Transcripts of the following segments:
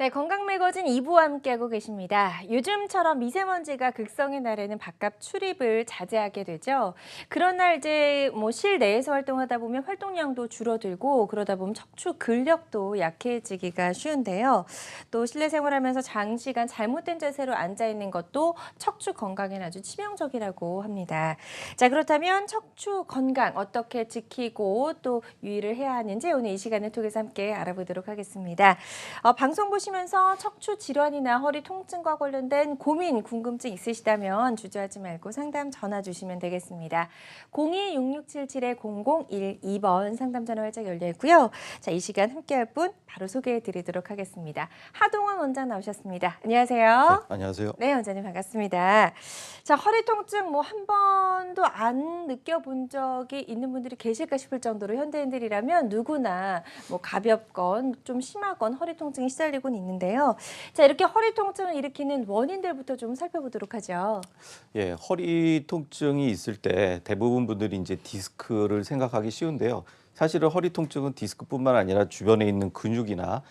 네, 건강 매거진 2부와 함께하고 계십니다. 요즘처럼 미세먼지가 극성인 날에는 바깥 출입을 자제하게 되죠. 그런 날 이제 실내에서 활동하다 보면 활동량도 줄어들고 그러다 보면 척추 근력도 약해지기가 쉬운데요. 또 실내 생활하면서 장시간 잘못된 자세로 앉아 있는 것도 척추 건강에는 아주 치명적이라고 합니다. 자, 그렇다면 척추 건강 어떻게 지키고 또 유의를 해야 하는지 오늘 이 시간을 통해서 함께 알아보도록 하겠습니다. 방송 보시면서 척추 질환이나 허리 통증과 관련된 고민, 궁금증 있으시다면 주저하지 말고 상담 전화 주시면 되겠습니다. 02-6677-0012번 상담 전화 활짝 열려 있고요. 자, 이 시간 함께할 분 바로 소개해 드리도록 하겠습니다. 하동원 원장 나오셨습니다. 안녕하세요. 네, 안녕하세요. 네, 원장님 반갑습니다. 자, 허리 통증 한 번도 안 느껴본 적이 있는 분들이 계실까 싶을 정도로 현대인들이라면 누구나 가볍건 좀 심하건 허리 통증이 시달리곤 있는데요. 자, 이렇게 허리 통증을 일으키는 원인들부터 좀 살펴보도록 하죠. 예, 허리 통증이 있을 때 대부분 분들이 이제 디스크를 생각하기 쉬운데요. 사실은 허리 통증은 디스크뿐만 아니라 주변에 있는 근육이나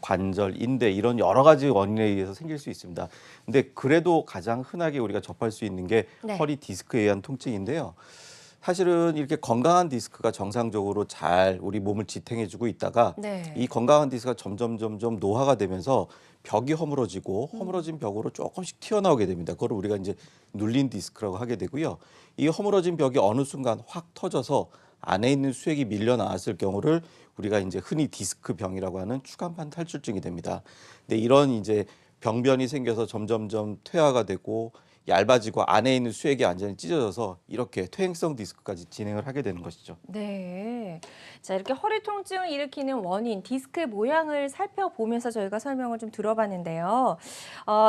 관절, 인대 이런 여러 가지 원인에 의해서 생길 수 있습니다. 근데 그래도 가장 흔하게 우리가 접할 수 있는 게 네. 허리 디스크에 의한 통증인데요. 사실은 이렇게 건강한 디스크가 정상적으로 잘 우리 몸을 지탱해주고 있다가 네. 이 건강한 디스크가 점점 노화가 되면서 벽이 허물어지고 허물어진 벽으로 조금씩 튀어나오게 됩니다. 그걸 우리가 이제 눌린 디스크라고 하게 되고요. 이 허물어진 벽이 어느 순간 확 터져서 안에 있는 수액이 밀려 나왔을 경우를 우리가 이제 흔히 디스크 병이라고 하는 추간판 탈출증이 됩니다. 근데 이런 이제 병변이 생겨서 점점점 퇴화가 되고 얇아지고 안에 있는 수액이 완전히 찢어져서 이렇게 퇴행성 디스크까지 진행을 하게 되는 것이죠. 네. 자, 이렇게 허리 통증을 일으키는 원인, 디스크 모양을 살펴보면서 저희가 설명을 좀 들어봤는데요.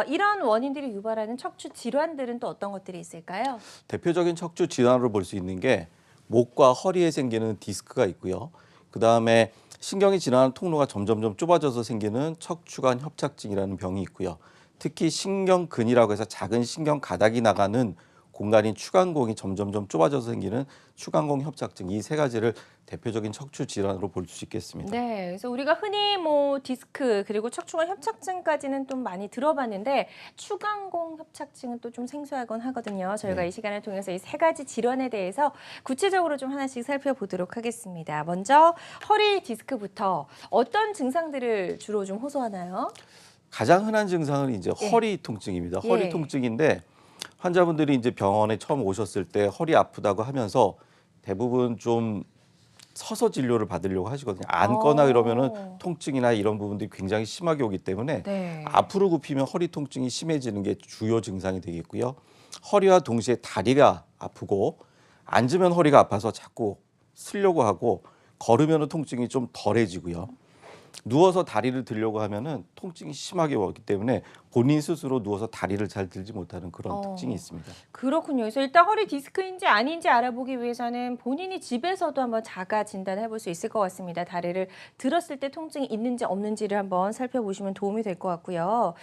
이런 원인들이 유발하는 척추 질환들은 또 어떤 것들이 있을까요? 대표적인 척추 질환으로 볼 수 있는 게 목과 허리에 생기는 디스크가 있고요. 그다음에 신경이 지나는 통로가 점점점 좁아져서 생기는 척추관 협착증이라는 병이 있고요. 특히 신경근이라고 해서 작은 신경 가닥이 나가는 공간인 추간공이 점점점 좁아져서 생기는 추간공 협착증, 이 세 가지를 대표적인 척추 질환으로 볼 수 있겠습니다. 네, 그래서 우리가 흔히 디스크 그리고 척추관 협착증까지는 좀 많이 들어봤는데 추간공 협착증은 또 좀 생소하곤 하거든요. 저희가 네. 이 시간을 통해서 이 세 가지 질환에 대해서 구체적으로 좀 하나씩 살펴보도록 하겠습니다. 먼저 허리 디스크부터 어떤 증상들을 주로 좀 호소하나요? 가장 흔한 증상은 이제 예. 허리 통증입니다. 예. 허리 통증인데 환자분들이 이제 병원에 처음 오셨을 때 허리 아프다고 하면서 대부분 좀 서서 진료를 받으려고 하시거든요. 앉거나 이러면은 통증이나 이런 부분들이 굉장히 심하게 오기 때문에 네. 앞으로 굽히면 허리 통증이 심해지는 게 주요 증상이 되겠고요. 허리와 동시에 다리가 아프고 앉으면 허리가 아파서 자꾸 쓰려고 하고 걸으면은 통증이 좀 덜해지고요. 누워서 다리를 들려고 하면은 통증이 심하게 오기 때문에 본인 스스로 누워서 다리를 잘 들지 못하는 그런 특징이 있습니다. 그렇군요. 그래서 일단 허리 디스크인지 아닌지 알아보기 위해서는 본인이 집에서도 한번 자가 진단해 볼 수 있을 것 같습니다. 다리를 들었을 때 통증이 있는지 없는지를 한번 살펴보시면 도움이 될 것 같고요.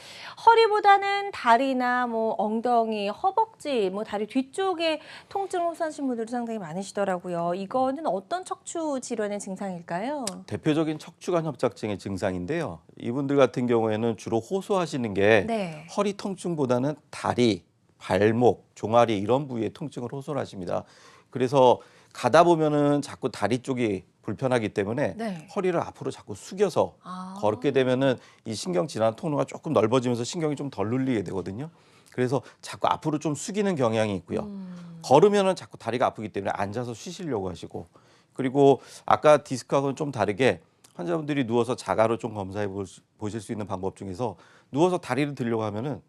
허리보다는 다리나 엉덩이, 허벅지, 다리 뒤쪽에 통증을 호소하시는 분들도 상당히 많으시더라고요. 이거는 어떤 척추 질환의 증상일까요? 대표적인 척추관 협착증의 증상인데요. 이분들 같은 경우에는 주로 호소하시는 게 네. 허리 통증보다는 다리, 발목, 종아리 이런 부위에 통증을 호소하십니다. 그래서 가다 보면은 자꾸 다리 쪽이 불편하기 때문에 네. 허리를 앞으로 자꾸 숙여서 걷게 되면은 이 신경 지나는 통로가 조금 넓어지면서 신경이 좀 덜 눌리게 되거든요. 그래서 자꾸 앞으로 좀 숙이는 경향이 있고요. 걸으면은 자꾸 다리가 아프기 때문에 앉아서 쉬시려고 하시고, 그리고 아까 디스크하고는 좀 다르게 환자분들이 누워서 자가로 좀 검사해 보실 수 있는 방법 중에서 누워서 다리를 들려고 하면은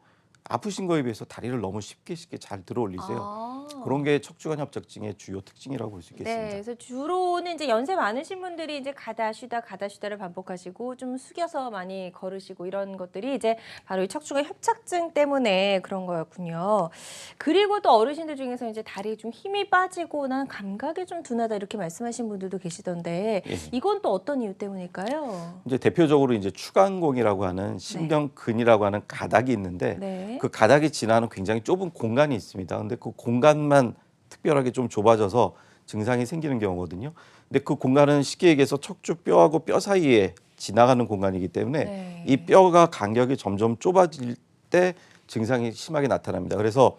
아프신 거에 비해서 다리를 너무 쉽게 잘 들어 올리세요. 그런 게 척추관 협착증의 주요 특징이라고 볼 수 네, 있겠습니다. 그래서 주로는 이제 연세 많으신 분들이 이제 가다 쉬다를 반복하시고 좀 숙여서 많이 걸으시고 이런 것들이 이제 바로 이 척추관 협착증 때문에 그런 거였군요. 그리고 또 어르신들 중에서 이제 다리에 좀 힘이 빠지고 난 감각이 좀 둔하다 이렇게 말씀하신 분들도 계시던데 예. 이건 또 어떤 이유 때문일까요? 이제 대표적으로 이제 추간공이라고 하는 신경근이라고 하는 가닥이 있는데 네. 그 가닥이 지나는 굉장히 좁은 공간이 있습니다. 근데 그 공간만 특별하게 좀 좁아져서 증상이 생기는 경우거든요. 근데 그 공간은 쉽게 얘기해서 척추뼈하고 뼈 사이에 지나가는 공간이기 때문에 네. 이 뼈가 간격이 점점 좁아질 때 증상이 심하게 나타납니다. 그래서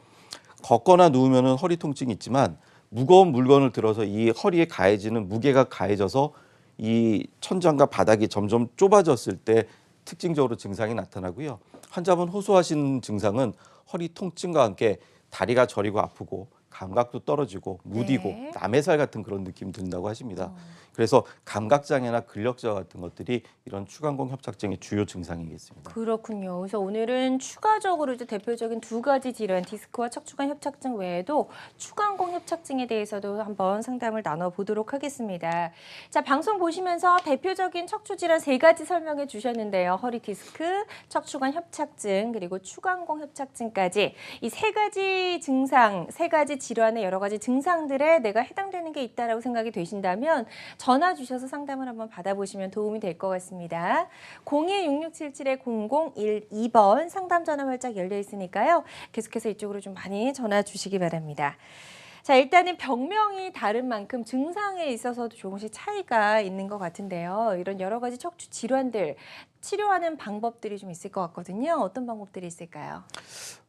걷거나 누우면은 허리 통증이 있지만 무거운 물건을 들어서 이 허리에 가해지는 무게가 가해져서 이 천장과 바닥이 점점 좁아졌을 때 특징적으로 증상이 나타나고요. 환자분 호소하시는 증상은 허리 통증과 함께 다리가 저리고 아프고 감각도 떨어지고 무디고 네. 남의 살 같은 그런 느낌이 든다고 하십니다. 그래서 감각장애나 근력저하 같은 것들이 이런 추간공 협착증의 주요 증상이겠습니다. 그렇군요. 그래서 오늘은 추가적으로 이제 대표적인 두 가지 질환, 디스크와 척추관 협착증 외에도 추간공 협착증에 대해서도 한번 상담을 나눠보도록 하겠습니다. 자, 방송 보시면서 대표적인 척추 질환 세 가지 설명해 주셨는데요. 허리 디스크, 척추관 협착증, 그리고 추간공 협착증까지 이 세 가지 증상, 세 가지 질환의 여러 가지 증상들에 내가 해당되는 게 있다라고 생각이 되신다면 전화 주셔서 상담을 한번 받아보시면 도움이 될 것 같습니다. 02-6677-0012번 상담 전화 활짝 열려 있으니까요. 계속해서 이쪽으로 좀 많이 전화 주시기 바랍니다. 자, 일단은 병명이 다른 만큼 증상에 있어서도 조금씩 차이가 있는 것 같은데요. 이런 여러 가지 척추 질환들 치료하는 방법들이 좀 있을 것 같거든요. 어떤 방법들이 있을까요?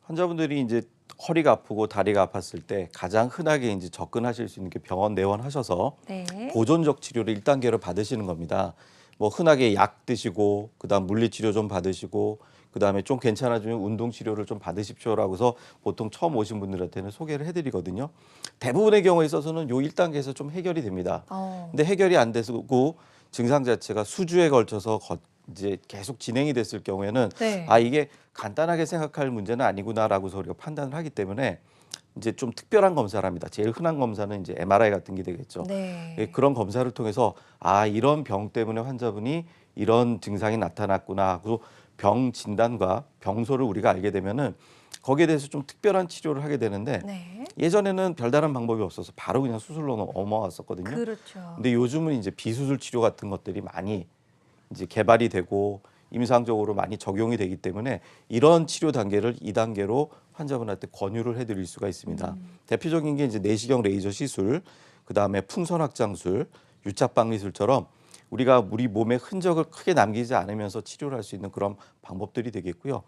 환자분들이 이제 허리가 아프고 다리가 아팠을 때 가장 흔하게 이제 접근하실 수 있는 게 병원 내원하셔서 네. 보존적 치료를 1단계로 받으시는 겁니다. 뭐 흔하게 약 드시고 그다음 물리치료 좀 받으시고 그다음에 좀 괜찮아지면 운동치료를 좀 받으십시오라고 해서 보통 처음 오신 분들한테는 소개를 해드리거든요. 대부분의 경우에 있어서는 요 1단계에서 좀 해결이 됩니다. 근데 해결이 안 되고 증상 자체가 수주에 걸쳐서 이제 계속 진행이 됐을 경우에는 네. 아 이게 간단하게 생각할 문제는 아니구나라고서 우리가 판단을 하기 때문에 이제 좀 특별한 검사를 합니다. 제일 흔한 검사는 이제 MRI 같은 게 되겠죠. 네. 예, 그런 검사를 통해서 아 이런 병 때문에 환자분이 이런 증상이 나타났구나 하고 병 진단과 병소를 우리가 알게 되면은 거기에 대해서 좀 특별한 치료를 하게 되는데 네. 예전에는 별다른 방법이 없어서 바로 그냥 수술로 넘어왔었거든요. 그렇죠. 근데 요즘은 이제 비수술 치료 같은 것들이 많이 이제 개발이 되고 임상적으로 많이 적용이 되기 때문에 이런 치료 단계를 2단계로 환자분한테 권유를 해드릴 수가 있습니다. 대표적인 게 이제 내시경 레이저 시술, 그 다음에 풍선 확장술, 유착방 미술처럼 우리가 우리 몸의 흔적을 크게 남기지 않으면서 치료를 할 수 있는 그런 방법들이 되겠고요.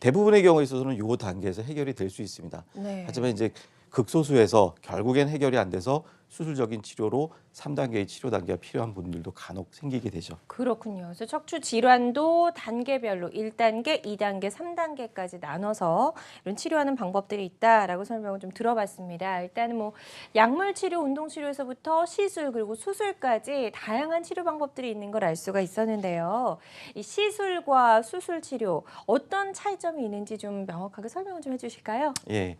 대부분의 경우에 있어서는 이 단계에서 해결이 될 수 있습니다. 네. 하지만 이제 극소수에서 결국엔 해결이 안 돼서 수술적인 치료로 3단계의 치료 단계가 필요한 분들도 간혹 생기게 되죠. 그렇군요. 그래서 척추 질환도 단계별로 1단계, 2단계, 3단계까지 나눠서 이런 치료하는 방법들이 있다라고 설명을 좀 들어봤습니다. 일단은 뭐 약물 치료, 운동 치료에서부터 시술 그리고 수술까지 다양한 치료 방법들이 있는 걸 알 수가 있었는데요. 이 시술과 수술 치료 어떤 차이점이 있는지 좀 명확하게 설명을 좀 해주실까요? 예.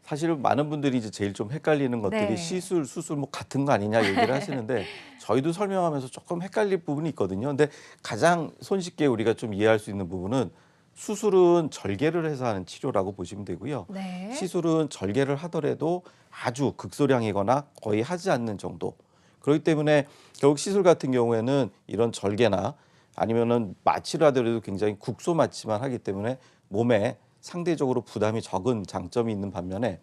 사실 많은 분들이 이제 제일 좀 헷갈리는 것들이 네. 시술, 수술 뭐 같은 거 아니냐 얘기를 하시는데 저희도 설명하면서 조금 헷갈릴 부분이 있거든요. 근데 가장 손쉽게 우리가 좀 이해할 수 있는 부분은 수술은 절개를 해서 하는 치료라고 보시면 되고요. 네. 시술은 절개를 하더라도 아주 극소량이거나 거의 하지 않는 정도. 그렇기 때문에 결국 시술 같은 경우에는 이런 절개나 아니면은 마취를 하더라도 굉장히 국소 마취만 하기 때문에 몸에 상대적으로 부담이 적은 장점이 있는 반면에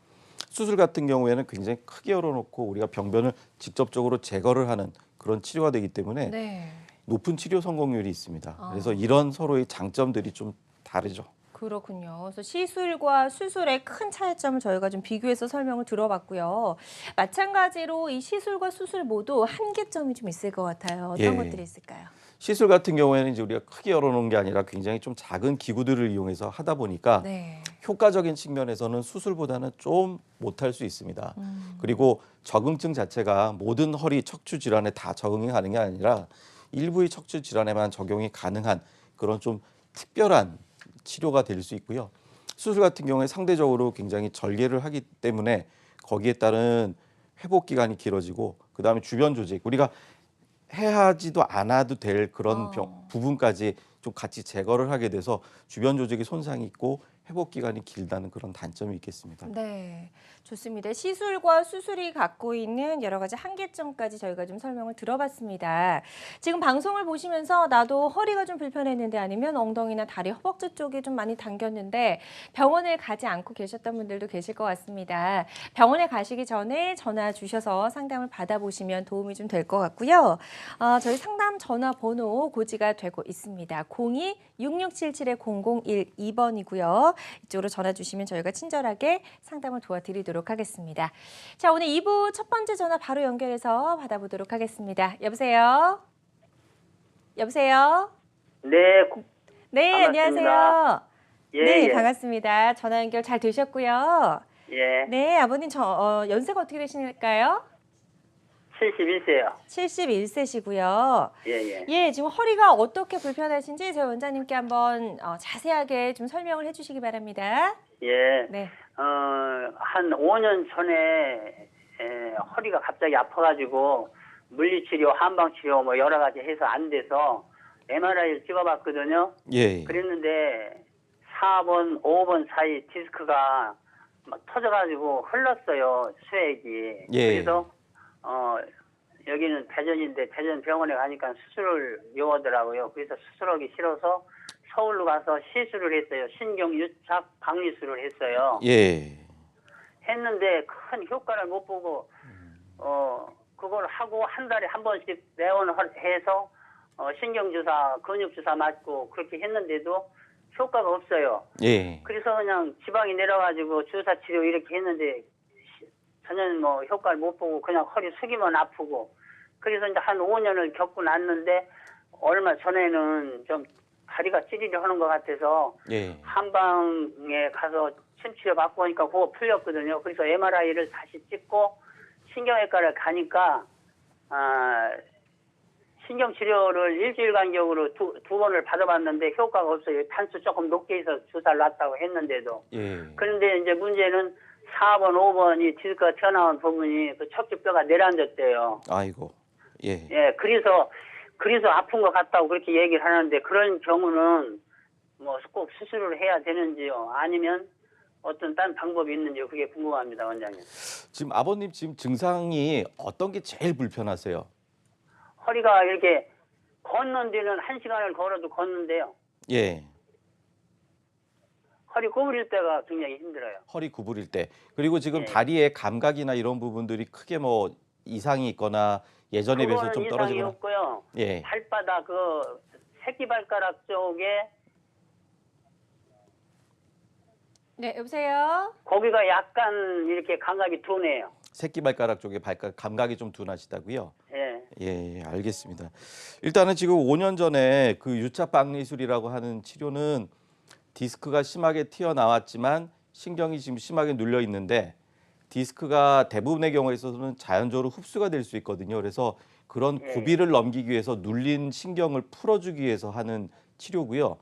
수술 같은 경우에는 굉장히 크게 열어놓고 우리가 병변을 직접적으로 제거를 하는 그런 치료가 되기 때문에 네. 높은 치료 성공률이 있습니다. 그래서 이런 서로의 장점들이 좀 다르죠. 그렇군요. 그래서 시술과 수술의 큰 차이점을 저희가 좀 비교해서 설명을 들어봤고요. 마찬가지로 이 시술과 수술 모두 한계점이 좀 있을 것 같아요. 어떤 예. 것들이 있을까요? 시술 같은 경우에는 이제 우리가 크게 열어놓은 게 아니라 굉장히 좀 작은 기구들을 이용해서 하다 보니까 네. 효과적인 측면에서는 수술보다는 좀 못할 수 있습니다. 그리고 적응증 자체가 모든 허리 척추 질환에 다 적응이 가는 게 아니라 일부의 척추 질환에만 적용이 가능한 그런 좀 특별한 치료가 될 수 있고요. 수술 같은 경우에 상대적으로 굉장히 절개를 하기 때문에 거기에 따른 회복 기간이 길어지고 그다음에 주변 조직 우리가 해하지도 않아도 될 그런 부분까지 좀 같이 제거를 하게 돼서 주변 조직이 손상이 있고 회복 기간이 길다는 그런 단점이 있겠습니다. 네, 좋습니다. 시술과 수술이 갖고 있는 여러 가지 한계점까지 저희가 좀 설명을 들어봤습니다. 지금 방송을 보시면서 나도 허리가 좀 불편했는데 아니면 엉덩이나 다리, 허벅지 쪽이 좀 많이 당겼는데 병원을 가지 않고 계셨던 분들도 계실 것 같습니다. 병원에 가시기 전에 전화 주셔서 상담을 받아보시면 도움이 좀 될 것 같고요. 저희 상담 전화번호 고지가 되고 있습니다. 02-6677-0012번이고요. 이쪽으로 전화 주시면 저희가 친절하게 상담을 도와드리도록 하겠습니다. 자, 오늘 2부 첫 번째 전화 바로 연결해서 받아보도록 하겠습니다. 여보세요? 여보세요? 네, 네, 반갑습니다. 안녕하세요. 예, 네, 예. 반갑습니다. 전화 연결 잘 되셨고요. 예, 네, 아버님 연세가 어떻게 되실까요? 71세요. 71세시고요. 예, 예. 예, 지금 허리가 어떻게 불편하신지 저희 원장님께 한번 자세하게 좀 설명을 해주시기 바랍니다. 예. 네. 한 5년 전에 허리가 갑자기 아파가지고 물리치료, 한방치료 뭐 여러 가지 해서 안 돼서 MRI를 찍어봤거든요. 예. 그랬는데 4번, 5번 사이 디스크가 막 터져가지고 흘렀어요, 수액이. 예. 그래서 여기는 대전인데 대전 병원에 가니까 수술을 요하더라고요. 그래서 수술하기 싫어서 서울로 가서 시술을 했어요. 신경유착 박리술을 했어요. 예. 했는데 큰 효과를 못 보고 그걸 하고 한 달에 한 번씩 내원해서 신경주사, 근육주사 맞고 그렇게 했는데도 효과가 없어요. 예. 그래서 그냥 지방이 내려가지고 주사 치료 이렇게 했는데 전혀 뭐 효과를 못 보고 그냥 허리 숙이면 아프고 그래서 이제 한 5년을 겪고 났는데 얼마 전에는 좀 다리가 찌리려 하는 것 같아서 예. 한방에 가서 침치료 받고 오니까 그거 풀렸거든요. 그래서 MRI를 다시 찍고 신경외과를 가니까 신경치료를 일주일 간격으로 두 번을 받아봤는데 효과가 없어요. 단수 조금 높게 해서 주사를 놨다고 했는데도. 예. 그런데 이제 문제는 4번, 5번이 디스크가 튀어나온 부분이 그 척추뼈가 내려앉았대요. 아이고. 예. 예, 그래서 아픈 것 같다고 그렇게 얘기를 하는데 그런 경우는 뭐 꼭 수술을 해야 되는지요? 아니면 어떤 딴 방법이 있는지요? 그게 궁금합니다, 원장님. 지금 아버님 지금 증상이 어떤 게 제일 불편하세요? 허리가 이렇게 걷는 데는 1시간을 걸어도 걷는데요. 예. 허리 구부릴 때가 굉장히 힘들어요. 허리 구부릴 때. 그리고 지금 예. 다리의 감각이나 이런 부분들이 크게 뭐 이상이 있거나 예전에 비해서 좀 이상이 떨어지거나. 없고요. 예. 발바닥 그 새끼발가락 쪽에 네, 여보세요? 거기가 약간 이렇게 감각이 둔해요. 새끼발가락 쪽에 감각이 좀 둔하시다고요? 예. 예, 알겠습니다. 일단은 지금 5년 전에 그 유착 박리술이라고 하는 치료는 디스크가 심하게 튀어나왔지만 신경이 지금 심하게 눌려 있는데 디스크가 대부분의 경우에 있어서는 자연적으로 흡수가 될 수 있거든요. 그래서 그런 예. 고비를 넘기기 위해서 눌린 신경을 풀어주기 위해서 하는 치료고요.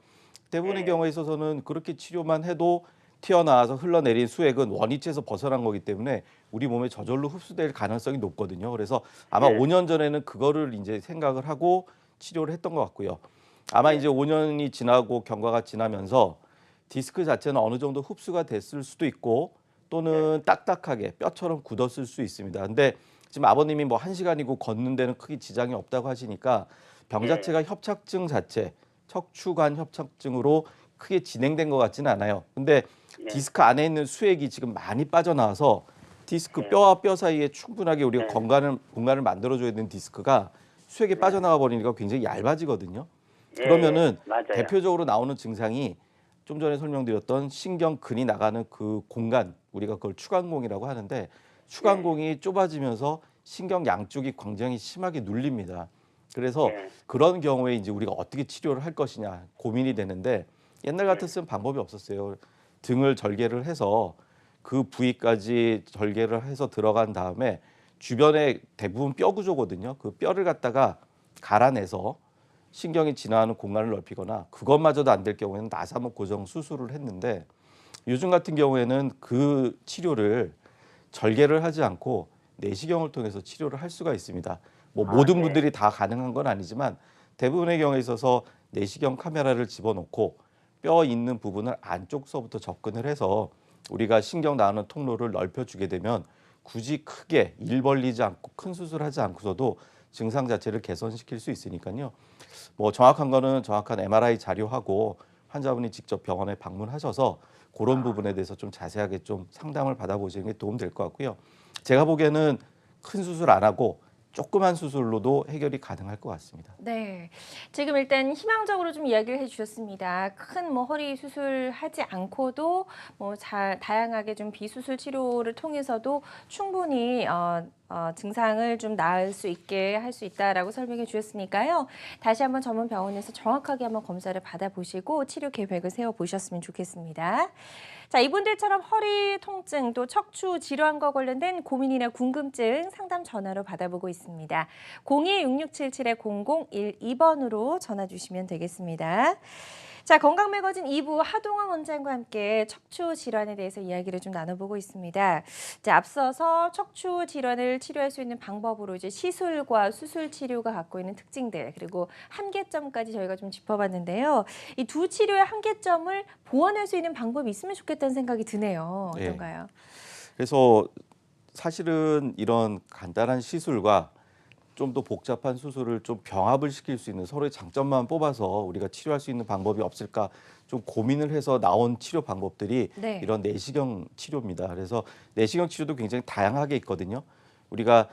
대부분의 예. 경우에 있어서는 그렇게 치료만 해도 튀어나와서 흘러내린 수액은 원위치에서 벗어난 거기 때문에 우리 몸에 저절로 흡수될 가능성이 높거든요. 그래서 아마 예. 5년 전에는 그거를 이제 생각을 하고 치료를 했던 것 같고요. 아마 예. 이제 5년이 지나고 경과가 지나면서 디스크 자체는 어느 정도 흡수가 됐을 수도 있고 또는 딱딱하게 뼈처럼 굳었을 수 있습니다. 근데 지금 아버님이 뭐 1시간이고 걷는 데는 크게 지장이 없다고 하시니까 병 자체가 협착증 자체, 척추관 협착증으로 크게 진행된 것 같지는 않아요. 근데 디스크 안에 있는 수액이 지금 많이 빠져나와서 디스크 뼈와 뼈 사이에 충분하게 우리가 공간을 만들어줘야 되는 디스크가 수액이 빠져나와 버리니까 굉장히 얇아지거든요. 그러면은 맞아요. 대표적으로 나오는 증상이 좀 전에 설명드렸던 신경근이 나가는 그 공간, 우리가 그걸 추간공이라고 하는데 추간공이 좁아지면서 신경 양쪽이 굉장히 심하게 눌립니다. 그래서 그런 경우에 이제 우리가 어떻게 치료를 할 것이냐 고민이 되는데 옛날 같았으면 방법이 없었어요. 등을 절개를 해서 그 부위까지 절개를 해서 들어간 다음에 주변에 대부분 뼈 구조거든요. 그 뼈를 갖다가 갈아내서 신경이 지나가는 공간을 넓히거나 그것마저도 안 될 경우에는 나사목 고정 수술을 했는데 요즘 같은 경우에는 그 치료를 절개를 하지 않고 내시경을 통해서 치료를 할 수가 있습니다. 뭐 모든 분들이 다 가능한 건 아니지만 대부분의 경우에 있어서 내시경 카메라를 집어넣고 뼈 있는 부분을 안쪽서부터 접근을 해서 우리가 신경 나가는 통로를 넓혀주게 되면 굳이 크게 일 벌리지 않고 큰 수술하지 않고서도 증상 자체를 개선시킬 수 있으니까요. 뭐 정확한 거는 정확한 MRI 자료하고 환자분이 직접 병원에 방문하셔서 그런 부분에 대해서 좀 자세하게 좀 상담을 받아보시는 게 도움 될 것 같고요. 제가 보기에는 큰 수술 안 하고 조그만 수술로도 해결이 가능할 것 같습니다. 네, 지금 일단 희망적으로 좀 이야기를 해주셨습니다. 큰 뭐 허리 수술하지 않고도 뭐 다양하게 좀 비수술 치료를 통해서도 충분히 증상을 좀 나을 수 있게 할 수 있다라고 설명해 주셨으니까요. 다시 한번 전문 병원에서 정확하게 한번 검사를 받아보시고 치료 계획을 세워보셨으면 좋겠습니다. 자, 이분들처럼 허리 통증 또 척추 질환과 관련된 고민이나 궁금증 상담 전화로 받아보고 있습니다. 02-6677-0012번으로 전화 주시면 되겠습니다. 자, 건강매거진 2부 하동원 원장과 함께 척추 질환에 대해서 이야기를 좀 나눠보고 있습니다. 자, 앞서서 척추 질환을 치료할 수 있는 방법으로 이제 시술과 수술 치료가 갖고 있는 특징들 그리고 한계점까지 저희가 좀 짚어봤는데요. 이 두 치료의 한계점을 보완할 수 있는 방법이 있으면 좋겠다는 생각이 드네요. 어떤가요? 그래서 사실은 이런 간단한 시술과 좀 더 복잡한 수술을 좀 병합을 시킬 수 있는 서로의 장점만 뽑아서 우리가 치료할 수 있는 방법이 없을까 좀 고민을 해서 나온 치료 방법들이 네. 이런 내시경 치료입니다. 그래서 내시경 치료도 굉장히 다양하게 있거든요. 우리가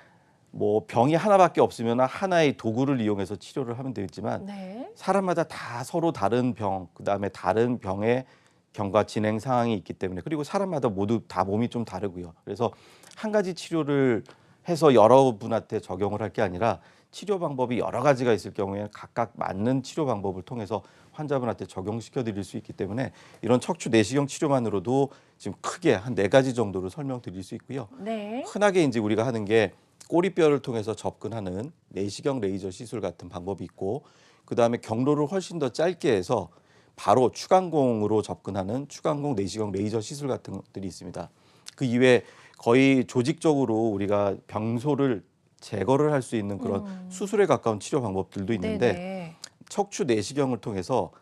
뭐 병이 하나밖에 없으면 하나의 도구를 이용해서 치료를 하면 되겠지만 네. 사람마다 다 서로 다른 병, 그다음에 다른 병의 병과 진행 상황이 있기 때문에 그리고 사람마다 모두 다 몸이 좀 다르고요. 그래서 한 가지 치료를 해서 여러분한테 적용을 할 게 아니라 치료 방법이 여러 가지가 있을 경우에 각각 맞는 치료 방법을 통해서 환자분한테 적용시켜 드릴 수 있기 때문에 이런 척추 내시경 치료만으로도 지금 크게 한 4가지 정도로 설명드릴 수 있고요. 네. 흔하게 이제 우리가 하는 게 꼬리뼈를 통해서 접근하는 내시경 레이저 시술 같은 방법이 있고 그다음에 경로를 훨씬 더 짧게 해서 바로 추간공으로 접근하는 추간공 내시경 레이저 시술 같은 것들이 있습니다. 그 이외에 거의 조직적으로 우리가 병소를 제거를 할 수 있는 그런 수술에 가까운 치료 방법들도 있는데 네네. 척추 내시경을 통해서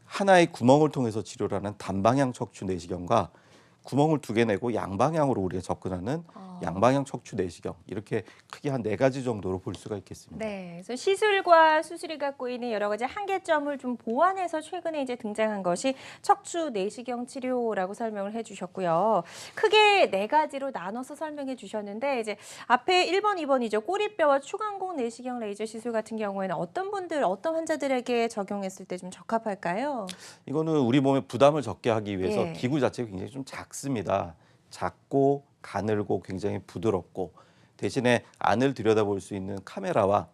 하나의 구멍을 통해서 치료를 하는 단방향 척추 내시경과 구멍을 2개 내고 양방향으로 우리가 접근하는 양방향 척추 내시경 이렇게 크게 한 4가지 정도로 볼 수가 있겠습니다. 네, 그래서 시술과 수술이 갖고 있는 여러 가지 한계점을 좀 보완해서 최근에 이제 등장한 것이 척추 내시경 치료라고 설명을 해주셨고요. 크게 4가지로 나눠서 설명해 주셨는데 이제 앞에 1번, 2번이죠. 꼬리뼈와 추간공 내시경 레이저 시술 같은 경우에는 어떤 분들, 어떤 환자들에게 적용했을 때 좀 적합할까요? 이거는 우리 몸에 부담을 적게 하기 위해서 예. 기구 자체가 굉장히 좀 작습니다. 작고 가늘고 굉장히 부드럽고 대신에 안을 들여다볼 수 있는 카메라와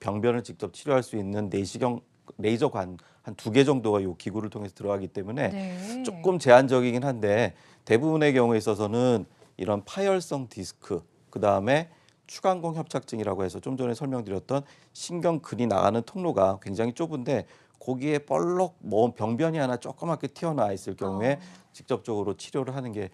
병변을 직접 치료할 수 있는 내시경 레이저관 한 2개 정도가 이 기구를 통해서 들어가기 때문에 네. 조금 제한적이긴 한데 대부분의 경우에 있어서는 이런 파열성 디스크 그다음에 추간공 협착증이라고 해서 좀 전에 설명드렸던 신경근이 나가는 통로가 굉장히 좁은데 거기에 볼록 뭐 병변이 하나 조그맣게 튀어나와 있을 경우에 직접적으로 치료를 하는 게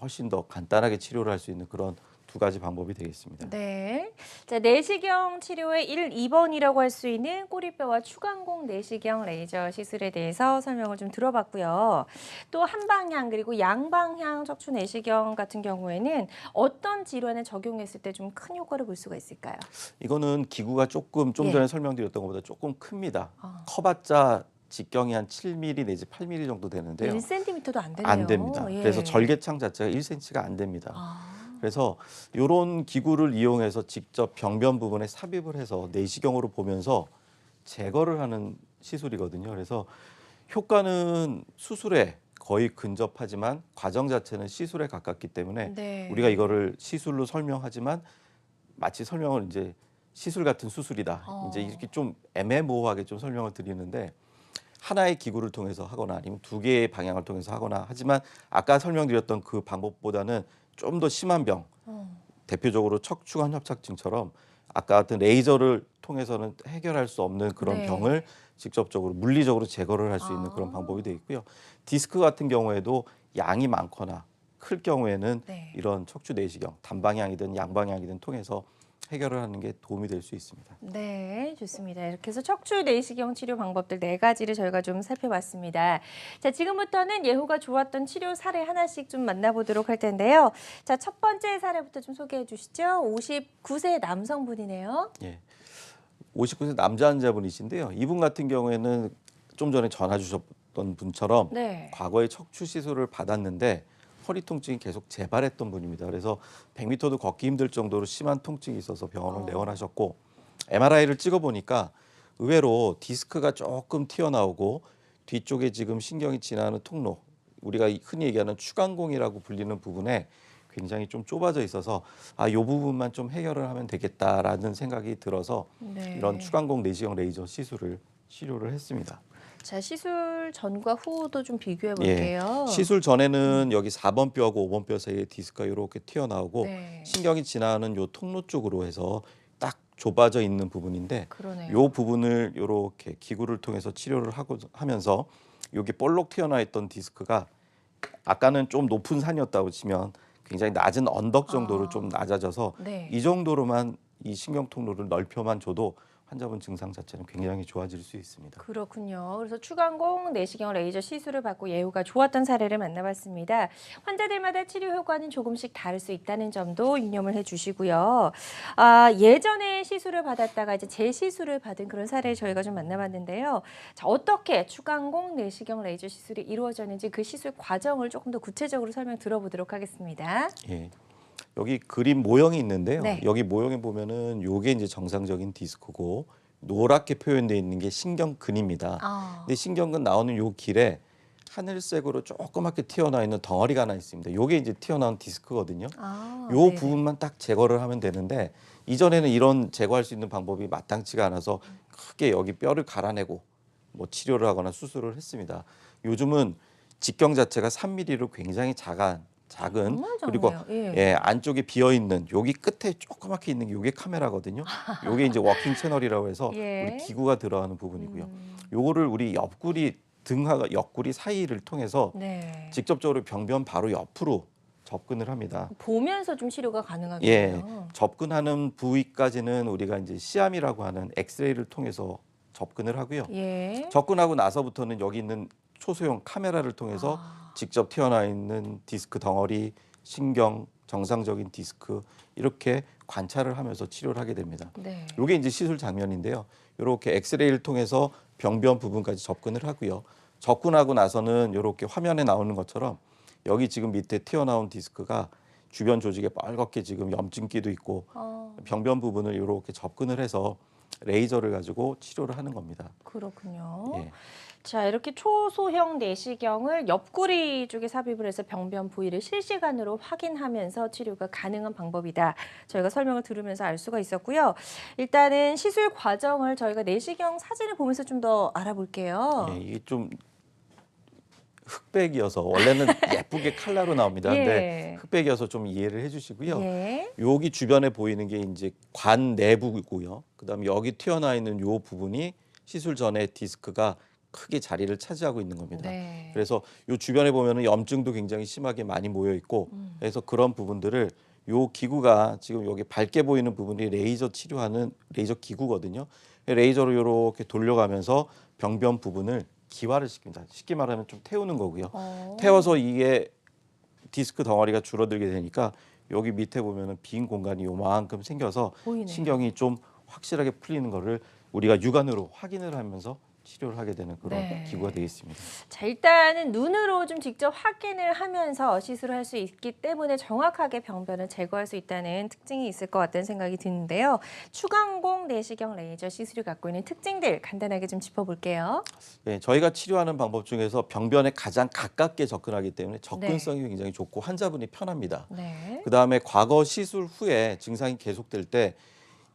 훨씬 더 간단하게 치료를 할 수 있는 그런 2가지 방법이 되겠습니다. 네. 자, 내시경 치료의 1, 2번이라고 할 수 있는 꼬리뼈와 추간공 내시경 레이저 시술에 대해서 설명을 좀 들어봤고요. 또 한방향 그리고 양방향 척추 내시경 같은 경우에는 어떤 질환에 적용했을 때 좀 큰 효과를 볼 수가 있을까요? 이거는 기구가 조금 좀 예. 전에 설명드렸던 것보다 조금 큽니다. 커봤자 직경이 한 7mm 내지 8mm 정도 되는데요. 1cm도 안 되네요. 안 됩니다. 예. 그래서 절개창 자체가 1cm가 안 됩니다. 아. 그래서 이런 기구를 이용해서 직접 병변 부분에 삽입을 해서 내시경으로 보면서 제거를 하는 시술이거든요. 그래서 효과는 수술에 거의 근접하지만 과정 자체는 시술에 가깝기 때문에 네. 우리가 이거를 시술로 설명하지만 마치 설명을 이제 시술 같은 수술이다. 이제 이렇게 좀 애매모호하게 좀 설명을 드리는데 하나의 기구를 통해서 하거나 아니면 2개의 방향을 통해서 하거나 하지만 아까 설명드렸던 그 방법보다는 좀 더 심한 병, 대표적으로 척추관 협착증처럼 아까 같은 레이저를 통해서는 해결할 수 없는 그런 네. 병을 직접적으로 물리적으로 제거를 할 수 있는 그런 방법이 되어 있고요. 디스크 같은 경우에도 양이 많거나 클 경우에는 네. 이런 척추 내시경 단방향이든 양방향이든 통해서 해결을 하는 게 도움이 될 수 있습니다. 네, 좋습니다. 이렇게 해서 척추 내시경 치료 방법들 4가지를 저희가 좀 살펴봤습니다. 자, 지금부터는 예후가 좋았던 치료 사례 하나씩 좀 만나보도록 할 텐데요. 자, 첫 번째 사례부터 좀 소개해 주시죠. 59세 남성분이네요. 예. 59세 남자 환자분이신데요. 이분 같은 경우에는 좀 전에 전화 주셨던 분처럼 네. 과거에 척추 시술을 받았는데 허리 통증이 계속 재발했던 분입니다. 그래서 100m도 걷기 힘들 정도로 심한 통증이 있어서 병원을 내원하셨고 MRI를 찍어보니까 의외로 디스크가 조금 튀어나오고 뒤쪽에 지금 신경이 지나는 통로, 우리가 흔히 얘기하는 추간공이라고 불리는 부분에 굉장히 좀 좁아져 있어서 이 부분만 좀 해결을 하면 되겠다라는 생각이 들어서 네. 이런 추간공 내시경 레이저 시술을 치료를 했습니다. 자, 시술 전과 후도 좀 비교해 예, 볼게요. 시술 전에는 여기 4번 뼈하고 5번 뼈 사이에 디스크가 이렇게 튀어나오고 네. 신경이 지나는 요 통로 쪽으로 해서 딱 좁아져 있는 부분인데 그러네요. 요 부분을 이렇게 기구를 통해서 치료를 하면서 여기 볼록 튀어나와 있던 디스크가 아까는 좀 높은 산이었다고 치면 굉장히 낮은 언덕 정도로 좀 낮아져서 네. 이 정도로만 이 신경 통로를 넓혀만 줘도 환자분 증상 자체는 굉장히 좋아질 수 있습니다. 그렇군요. 그래서 추간공 내시경 레이저 시술을 받고 예후가 좋았던 사례를 만나봤습니다. 환자들마다 치료 효과는 조금씩 다를 수 있다는 점도 유념을 해주시고요. 예전에 시술을 받았다가 이제 재시술을 받은 그런 사례를 저희가 좀 만나봤는데요. 자, 어떻게 추간공 내시경 레이저 시술이 이루어졌는지 그 시술 과정을 조금 더 구체적으로 설명 들어보도록 하겠습니다. 예. 여기 그림 모형이 있는데요. 네. 여기 모형에 보면은 요게 이제 정상적인 디스크고 노랗게 표현되어 있는 게 신경근입니다. 근데 신경근 나오는 요 길에 하늘색으로 조그맣게 튀어나와 있는 덩어리가 하나 있습니다. 요게 이제 튀어나온 디스크거든요. 요 네네. 부분만 딱 제거를 하면 되는데 이전에는 이런 제거할 수 있는 방법이 마땅치가 않아서 크게 여기 뼈를 갈아내고 뭐 치료를 하거나 수술을 했습니다. 요즘은 직경 자체가 3mm로 굉장히 작은 정말 그리고 작네요. 예, 안쪽에 비어 있는 여기 끝에 조그맣게 있는 게 요게 카메라거든요. 요게 이제 워킹 채널이라고 해서 예. 우리 기구가 들어가는 부분이고요. 요거를 우리 옆구리 등하고 옆구리 사이를 통해서 네. 직접적으로 병변 바로 옆으로 접근을 합니다. 보면서 좀 치료가 예, 가능하겠네요. 접근하는 부위까지는 우리가 이제 시암이라고 하는 엑스레이를 통해서 접근을 하고요. 예. 접근하고 나서부터는 여기 있는 초소형 카메라를 통해서 직접 튀어나와 있는 디스크 덩어리, 신경, 정상적인 디스크 이렇게 관찰을 하면서 치료를 하게 됩니다. 네. 이게 이제 시술 장면인데요. 이렇게 엑스레이를 통해서 병변 부분까지 접근을 하고요. 접근하고 나서는 이렇게 화면에 나오는 것처럼 여기 지금 밑에 튀어나온 디스크가 주변 조직에 빨갛게 지금 염증기도 있고 병변 부분을 이렇게 접근을 해서 레이저를 가지고 치료를 하는 겁니다. 그렇군요. 예. 자, 이렇게 초소형 내시경을 옆구리 쪽에 삽입을 해서 병변 부위를 실시간으로 확인하면서 치료가 가능한 방법이다. 저희가 설명을 들으면서 알 수가 있었고요. 일단은 시술 과정을 저희가 내시경 사진을 보면서 좀 더 알아볼게요. 예, 이게 좀 흑백이어서 원래는 예쁘게 칼라로 나옵니다. 근데 예. 흑백이어서 좀 이해를 해주시고요. 예. 여기 주변에 보이는 게 이제 관 내부고요. 그다음에 여기 튀어나와 있는 요 부분이 시술 전에 디스크가 크게 자리를 차지하고 있는 겁니다. 네. 그래서 요 주변에 보면은 염증도 굉장히 심하게 많이 모여 있고, 그래서 그런 부분들을 요 기구가 지금 여기 밝게 보이는 부분이 레이저 치료하는 레이저 기구거든요. 레이저로 이렇게 돌려가면서 병변 부분을 기화를 시킵니다. 쉽게 말하면 좀 태우는 거고요. 태워서 이게 디스크 덩어리가 줄어들게 되니까 여기 밑에 보면은 빈 공간이 요만큼 생겨서 보이네요. 신경이 좀 확실하게 풀리는 거를 우리가 육안으로 확인을 하면서 치료를 하게 되는 그런 네. 기구가 되겠습니다. 자, 일단은 눈으로 좀 직접 확인을 하면서 시술을 할 수 있기 때문에 정확하게 병변을 제거할 수 있다는 특징이 있을 것 같다는 생각이 드는데요. 추간공 내시경 레이저 시술이 갖고 있는 특징들 간단하게 좀 짚어볼게요. 네, 저희가 치료하는 방법 중에서 병변에 가장 가깝게 접근하기 때문에 접근성이 굉장히 좋고 환자분이 편합니다. 네. 그다음에 과거 시술 후에 증상이 계속될 때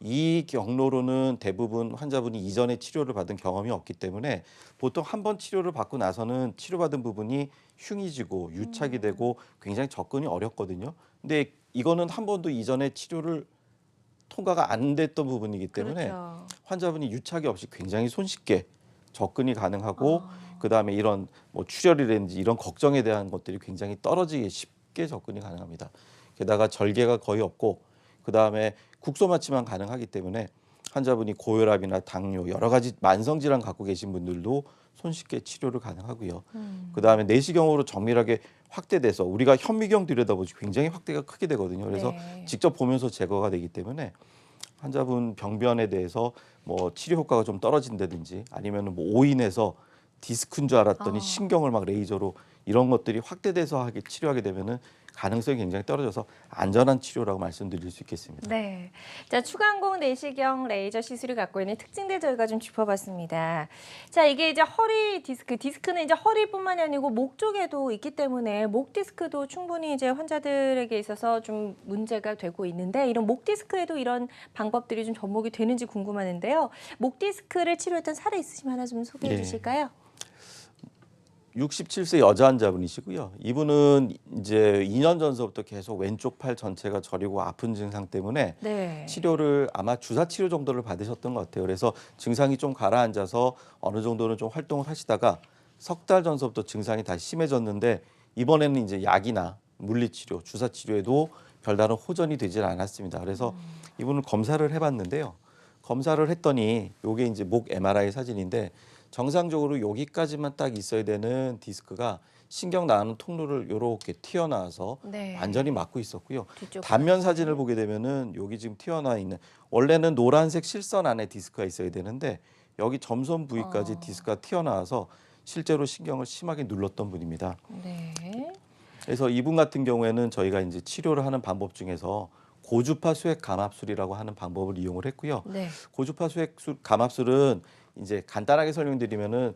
이 경로로는 대부분 환자분이 이전에 치료를 받은 경험이 없기 때문에 보통 한 번 치료를 받고 나서는 치료받은 부분이 흉해지고 유착이 되고 굉장히 접근이 어렵거든요. 근데 이거는 한 번도 이전에 치료를 통과가 안 됐던 부분이기 때문에 그렇죠. 환자분이 유착이 없이 굉장히 손쉽게 접근이 가능하고 그다음에 이런 뭐 출혈이라든지 이런 걱정에 대한 것들이 굉장히 떨어지게 쉽게 접근이 가능합니다. 게다가 절개가 거의 없고 그다음에 국소 마취만 가능하기 때문에 환자분이 고혈압이나 당뇨 여러 가지 만성 질환 갖고 계신 분들도 손쉽게 치료를 가능하고요. 그다음에 내시경으로 정밀하게 확대돼서 우리가 현미경 들여다보지 굉장히 확대가 크게 되거든요. 그래서 네. 직접 보면서 제거가 되기 때문에 환자분 병변에 대해서 뭐 치료 효과가 좀 떨어진다든지 아니면 뭐 오인해서 디스크인 줄 알았더니 신경을 막 레이저로 이런 것들이 확대돼서 치료하게 되면은 가능성이 굉장히 떨어져서 안전한 치료라고 말씀드릴 수 있겠습니다. 네. 자, 추간공 내시경 레이저 시술이 갖고 있는 특징들 저희가 좀 짚어봤습니다. 자, 이게 이제 허리 디스크는 이제 허리뿐만이 아니고 목 쪽에도 있기 때문에 목 디스크도 충분히 이제 환자들에게 있어서 좀 문제가 되고 있는데 이런 목 디스크에도 이런 방법들이 좀 접목이 되는지 궁금하는데요. 목 디스크를 치료했던 사례 있으시면 하나 좀 소개해 예. 주실까요? 67세 여자 환자분이시고요. 이분은 이제 2년 전서부터 계속 왼쪽 팔 전체가 저리고 아픈 증상 때문에 네. 치료를 아마 주사 치료 정도를 받으셨던 것 같아요. 그래서 증상이 좀 가라앉아서 어느 정도는 좀 활동을 하시다가 석 달 전서부터 증상이 다시 심해졌는데 이번에는 이제 약이나 물리치료, 주사 치료에도 별다른 호전이 되질 않았습니다. 그래서 이분을 검사를 해봤는데요. 검사를 했더니 이게 이제 목 MRI 사진인데 정상적으로 여기까지만 딱 있어야 되는 디스크가 신경 나가는 통로를 이렇게 튀어나와서 네. 완전히 막고 있었고요. 뒤쪽 단면 사진을 보게 되면은 여기 지금 튀어나와 있는 원래는 노란색 실선 안에 디스크가 있어야 되는데 여기 점선 부위까지 디스크가 튀어나와서 실제로 신경을 심하게 눌렀던 분입니다. 네. 그래서 이분 같은 경우에는 저희가 이제 치료를 하는 방법 중에서 고주파 수액 감압술이라고 하는 방법을 이용을 했고요. 네. 고주파 수액 감압술은 이제 간단하게 설명드리면은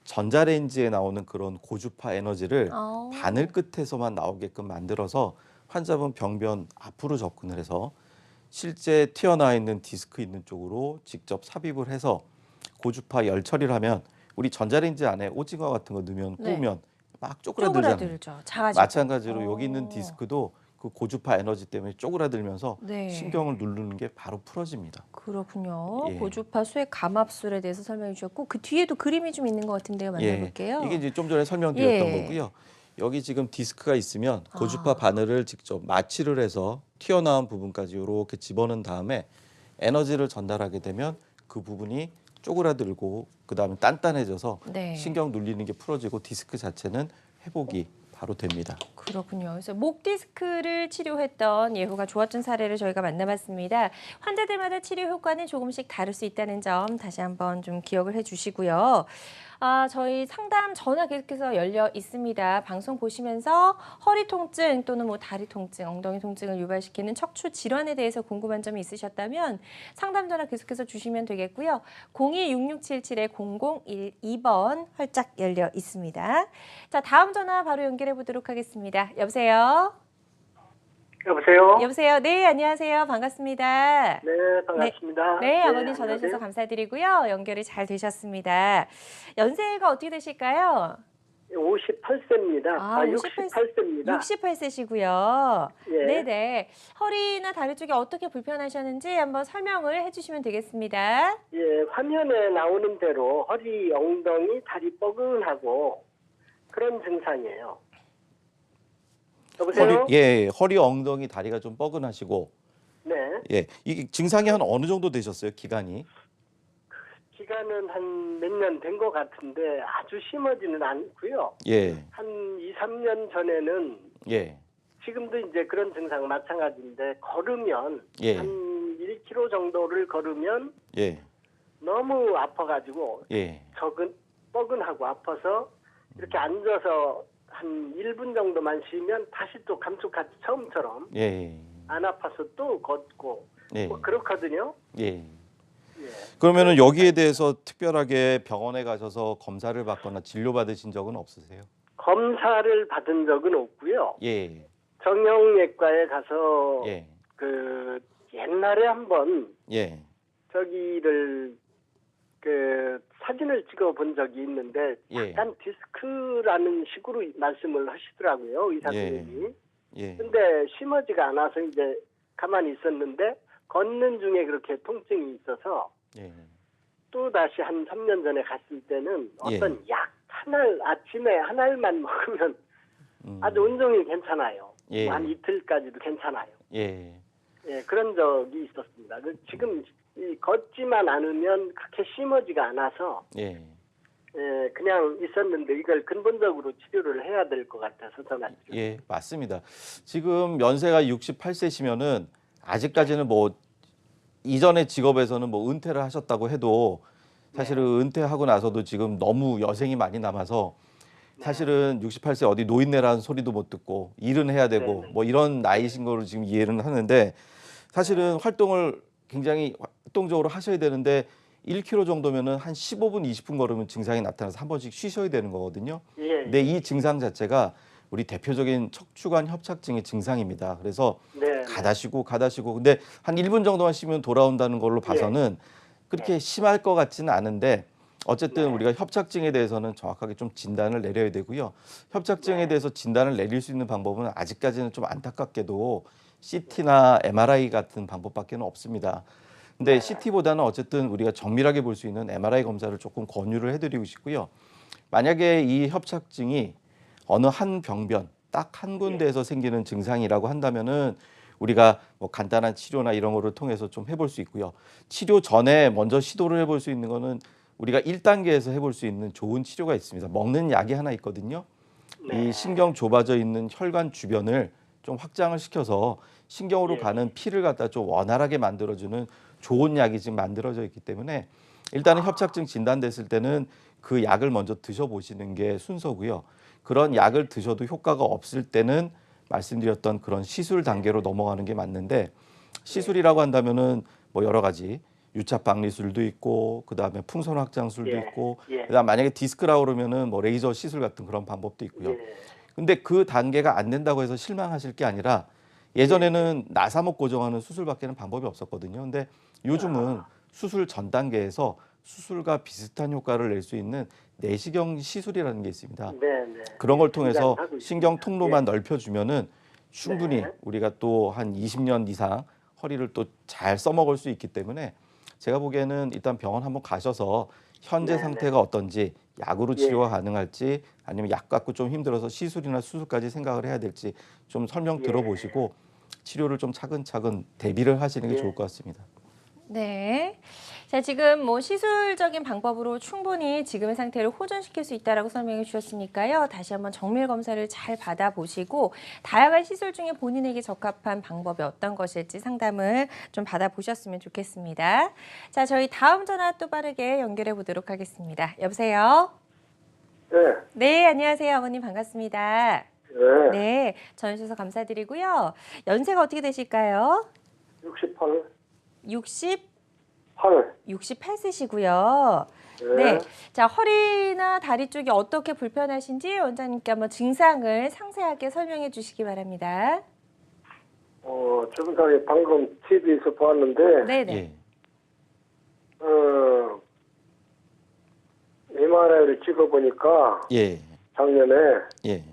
전자레인지에 나오는 그런 고주파 에너지를 바늘 끝에서만 나오게끔 만들어서 환자분 병변 앞으로 접근을 해서 실제 튀어나와 있는 디스크 있는 쪽으로 직접 삽입을 해서 고주파 열 처리를 하면 우리 전자레인지 안에 오징어 같은 거 넣으면 네. 구우면 막 쪼그라들잖아요. 작아지고. 마찬가지로 여기 있는 디스크도 그 고주파 에너지 때문에 쪼그라들면서 네. 신경을 누르는 게 바로 풀어집니다. 그렇군요. 예. 고주파 수액 감압술에 대해서 설명해 주셨고 그 뒤에도 그림이 좀 있는 것 같은데요. 만나볼게요. 이게 이제 좀 전에 설명드렸던 예. 거고요. 여기 지금 디스크가 있으면 고주파 바늘을 직접 마취를 해서 튀어나온 부분까지 이렇게 집어넣은 다음에 에너지를 전달하게 되면 그 부분이 쪼그라들고 그다음에 단단해져서 네. 신경 눌리는 게 풀어지고 디스크 자체는 회복이 바로 됩니다. 그렇군요. 그래서 목 디스크를 치료했던 예후가 좋았던 사례를 저희가 만나봤습니다. 환자들마다 치료 효과는 조금씩 다를 수 있다는 점 다시 한번 좀 기억을 해주시고요. 저희 상담 전화 계속해서 열려 있습니다. 방송 보시면서 허리 통증 또는 뭐 다리 통증, 엉덩이 통증을 유발시키는 척추 질환에 대해서 궁금한 점이 있으셨다면 상담 전화 계속해서 주시면 되겠고요. 02-6677-0012번 활짝 열려 있습니다. 자, 다음 전화 바로 연결해 보도록 하겠습니다. 여보세요? 여보세요? 여보세요? 네, 안녕하세요. 반갑습니다. 네, 반갑습니다. 네, 아버님 전화 안녕하세요. 주셔서 감사드리고요. 연결이 잘 되셨습니다. 연세가 어떻게 되실까요? 58세입니다. 68세입니다. 68세시고요. 예. 네네. 허리나 다리 쪽이 어떻게 불편하셨는지 한번 설명을 해주시면 되겠습니다. 예, 화면에 나오는 대로 허리, 엉덩이, 다리 뻐근하고 그런 증상이에요. 여보세요? 허리, 엉덩이, 다리가 좀 뻐근하시고, 네. 예, 이게 증상이 한 어느 정도 되셨어요, 기간이? 기간은 한 몇 년 된 것 같은데 아주 심하지는 않고요. 예, 한 2, 3년 전에는 예, 지금도 이제 그런 증상 마찬가지인데 걸으면 예. 한 1km 정도를 걸으면 예, 너무 아파가지고 예, 뻐근하고 아파서 이렇게 앉아서 한 1분 정도만 쉬면 다시 또 감쪽같이 처음처럼 예, 안 아파서 또 걷고 예, 뭐 그렇거든요. 예. 예. 그러면은 여기에 대해서 특별하게 병원에 가셔서 검사를 받거나 진료 받으신 적은 없으세요? 검사를 받은 적은 없고요. 예, 정형외과에 가서 예, 그 옛날에 한번 예, 저기를 그 사진을 찍어 본 적이 있는데 예. 약간 디스크라는 식으로 말씀을 하시더라고요, 의사분이. 예, 근데 심하지가 않아서 이제 가만히 있었는데 걷는 중에 그렇게 통증이 있어서 예, 또 다시 한 3년 전에 갔을 때는 예. 어떤 약 하나를 아침에 한 알만 먹으면 아주 온종일 괜찮아요. 예. 한 이틀까지도 괜찮아요. 예. 예, 그런 적이 있었습니다. 지금 걷지만 않으면 그렇게 심하지가 않아서 예. 예, 그냥 있었는데 이걸 근본적으로 치료를 해야 될 것 같아서 전화. 예, 맞습니다. 지금 연세가 68세시면은 아직까지는 뭐 이전의 직업에서는 뭐 은퇴를 하셨다고 해도 사실은 은퇴하고 나서도 지금 너무 여생이 많이 남아서 사실은 68세 어디 노인네라는 소리도 못 듣고 일은 해야 되고 뭐 이런 나이신 거로 지금 이해는 하는데 사실은 활동을 굉장히 활동적으로 하셔야 되는데 1km 정도면은 한 15분, 20분 걸으면 증상이 나타나서 한 번씩 쉬셔야 되는 거거든요. 예. 근데 이 증상 자체가 우리 대표적인 척추관 협착증의 증상입니다. 그래서 네. 가다 쉬고 근데 한 1분 정도만 쉬면 돌아온다는 걸로 봐서는 그렇게 심할 것 같지는 않은데 어쨌든 우리가 협착증에 대해서는 정확하게 좀 진단을 내려야 되고요. 협착증에 대해서 진단을 내릴 수 있는 방법은 아직까지는 좀 안타깝게도 CT나 MRI 같은 방법밖에 없습니다. 근데 CT보다는 어쨌든 우리가 정밀하게 볼 수 있는 MRI 검사를 조금 권유를 해드리고 싶고요. 만약에 이 협착증이 어느 한 병변 딱 한 군데에서 생기는 증상이라고 한다면은 우리가 뭐 간단한 치료나 이런 거를 통해서 좀 해볼 수 있고요. 치료 전에 먼저 시도를 해볼 수 있는 거는 우리가 1단계에서 해볼 수 있는 좋은 치료가 있습니다. 먹는 약이 하나 있거든요. 이 신경 좁아져 있는 혈관 주변을 좀 확장을 시켜서 신경으로 가는 피를 갖다 좀 원활하게 만들어주는 좋은 약이 지금 만들어져 있기 때문에 일단은 협착증 진단됐을 때는 그 약을 먼저 드셔보시는 게 순서고요. 그런 약을 드셔도 효과가 없을 때는 말씀드렸던 그런 시술 단계로 넘어가는 게 맞는데 시술이라고 한다면은 뭐 여러 가지 유착 박리술도 있고 그다음에 풍선 확장술도 있고 그다음 만약에 디스크라고 그러면은 뭐 레이저 시술 같은 그런 방법도 있고요. 근데 그 단계가 안 된다고 해서 실망하실 게 아니라 예전에는 나사목 고정하는 수술밖에는 방법이 없었거든요. 근데 요즘은 수술 전 단계에서 수술과 비슷한 효과를 낼 수 있는 내시경 시술이라는 게 있습니다. 그런 걸 통해서 신경 통로만 넓혀주면은 충분히 우리가 또 한 20년 이상 허리를 또 잘 써먹을 수 있기 때문에 제가 보기에는 일단 병원 한번 가셔서 현재 상태가 어떤지 약으로 치료가 가능할지 아니면 약 갖고 좀 힘들어서 시술이나 수술까지 생각을 해야 될지 좀 설명 들어보시고 치료를 좀 차근차근 대비를 하시는 게 좋을 것 같습니다. 네. 자, 지금 뭐 시술적인 방법으로 충분히 지금의 상태를 호전시킬 수 있다라고 설명해 주셨으니까요. 다시 한번 정밀 검사를 잘 받아보시고 다양한 시술 중에 본인에게 적합한 방법이 어떤 것일지 상담을 좀 받아보셨으면 좋겠습니다. 자, 저희 다음 전화 또 빠르게 연결해 보도록 하겠습니다. 여보세요? 네. 네, 안녕하세요. 어머님 반갑습니다. 네. 네, 전화 주셔서 감사드리고요. 연세가 어떻게 되실까요? 68. 68세시고요. 네. 자, 허리나 다리 쪽이 어떻게 불편하신지 원장님께 한번 증상을 상세하게 설명해 주시기 바랍니다. 증상이 방금 TV에서 보았는데, 네네. 예. MRI를 찍어보니까, 예. 작년에, 예.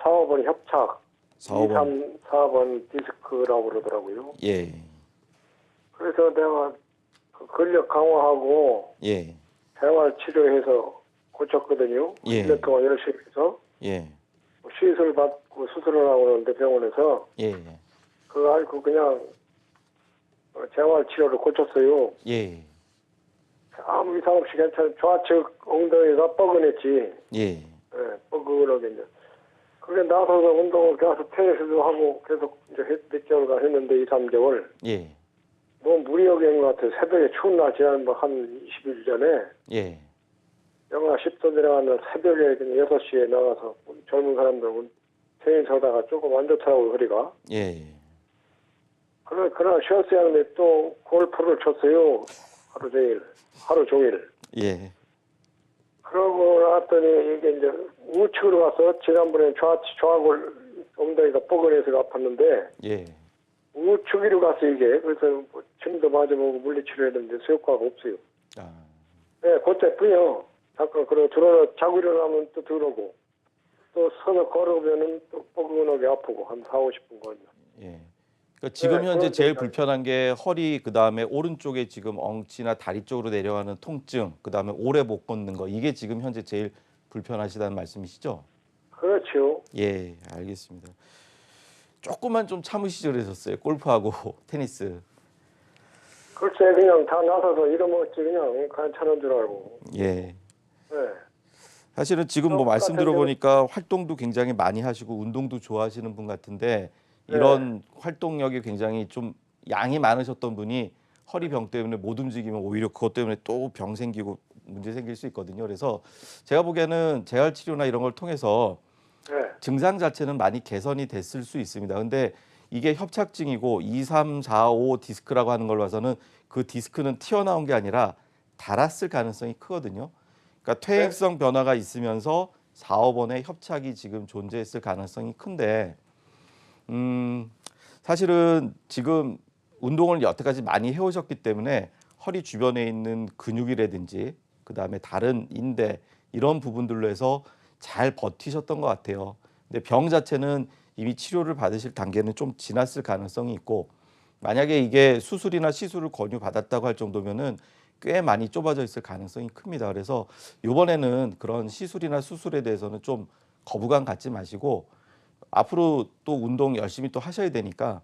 4번 협착, 4번. 4번 디스크라고 그러더라고요. 예. 그래서 내가 근력 강화하고 예. 생활 치료해서 고쳤거든요. 예. 1년 동안 열심히 해서 예. 시술 받고 수술을 하고 그러는데 병원에서 예. 그거 알고 그냥 생활 치료를 고쳤어요. 예. 아무 이상 없이 괜찮아. 좌측 엉덩이가 뻐근했지. 예. 뻐근하게 이제. 그게 나서서 운동을 계속 테니스도 하고 계속 이제 몇 개월간 했는데 2, 3개월. 예. 너무 무리하게 한 것 같아요. 새벽에 추운 날 지난 한 20일 전에 예. 영하 10도 내려가는 새벽에 그냥 6시에 나가서 젊은 사람들 테니스 하다가 조금 안 좋더라고요, 허리가. 예. 그러나 쉬었어야 하는데 또 골프를 쳤어요. 하루 종일. 예. 그러고 나왔더니 이게 이제 우측으로 가서 지난번에 좌골 엉덩이가 뻐근해서 아팠는데 예. 우측으로 갔어 이게. 그래서 뭐 침도 맞아보고 물리치료했는데 효과가 없어요. 아. 네, 그때뿐이요. 잠깐 그러고 자고 일어나면 또 들어오고 또 서서 걸으면은 또 뻐근하게 아프고 한 4, 50분 걸리면. 예. 그러니까 지금 네, 현재 그런 제일 데가- 불편한 게 허리 그다음에 오른쪽에 지금 엉치나 다리 쪽으로 내려가는 통증, 그다음에 오래 못 걷는 거 이게 지금 현재 제일 불편하시다는 말씀이시죠? 그렇죠. 예, 알겠습니다. 조금만 좀 참으시죠 그랬었어요. 골프하고 테니스. 글쎄 그냥 다 나서서 이러먹었지 그냥 괜찮은 줄 알고. 예. 네. 사실은 지금 뭐 똑같은 말씀 들어보니까 활동도 굉장히 많이 하시고 운동도 좋아하시는 분 같은데 이런 활동력이 굉장히 좀 양이 많으셨던 분이 허리병 때문에 못 움직이면 오히려 그것 때문에 또 병 생기고 문제 생길 수 있거든요. 그래서 제가 보기에는 재활 치료나 이런 걸 통해서 네. 증상 자체는 많이 개선이 됐을 수 있습니다. 근데 이게 협착증이고 2, 3, 4, 5 디스크라고 하는 걸 봐서는 그 디스크는 튀어나온 게 아니라 닳았을 가능성이 크거든요. 그러니까 퇴행성 변화가 있으면서 4, 5번의 협착이 지금 존재했을 가능성이 큰데 사실은 지금 운동을 여태까지 많이 해오셨기 때문에 허리 주변에 있는 근육이라든지 그다음에 다른 인대 이런 부분들로 해서 잘 버티셨던 것 같아요. 근데 병 자체는 이미 치료를 받으실 단계는 좀 지났을 가능성이 있고 만약에 이게 수술이나 시술을 권유받았다고 할 정도면은 꽤 많이 좁아져 있을 가능성이 큽니다. 그래서 이번에는 그런 시술이나 수술에 대해서는 좀 거부감 갖지 마시고 앞으로 또 운동 열심히 또 하셔야 되니까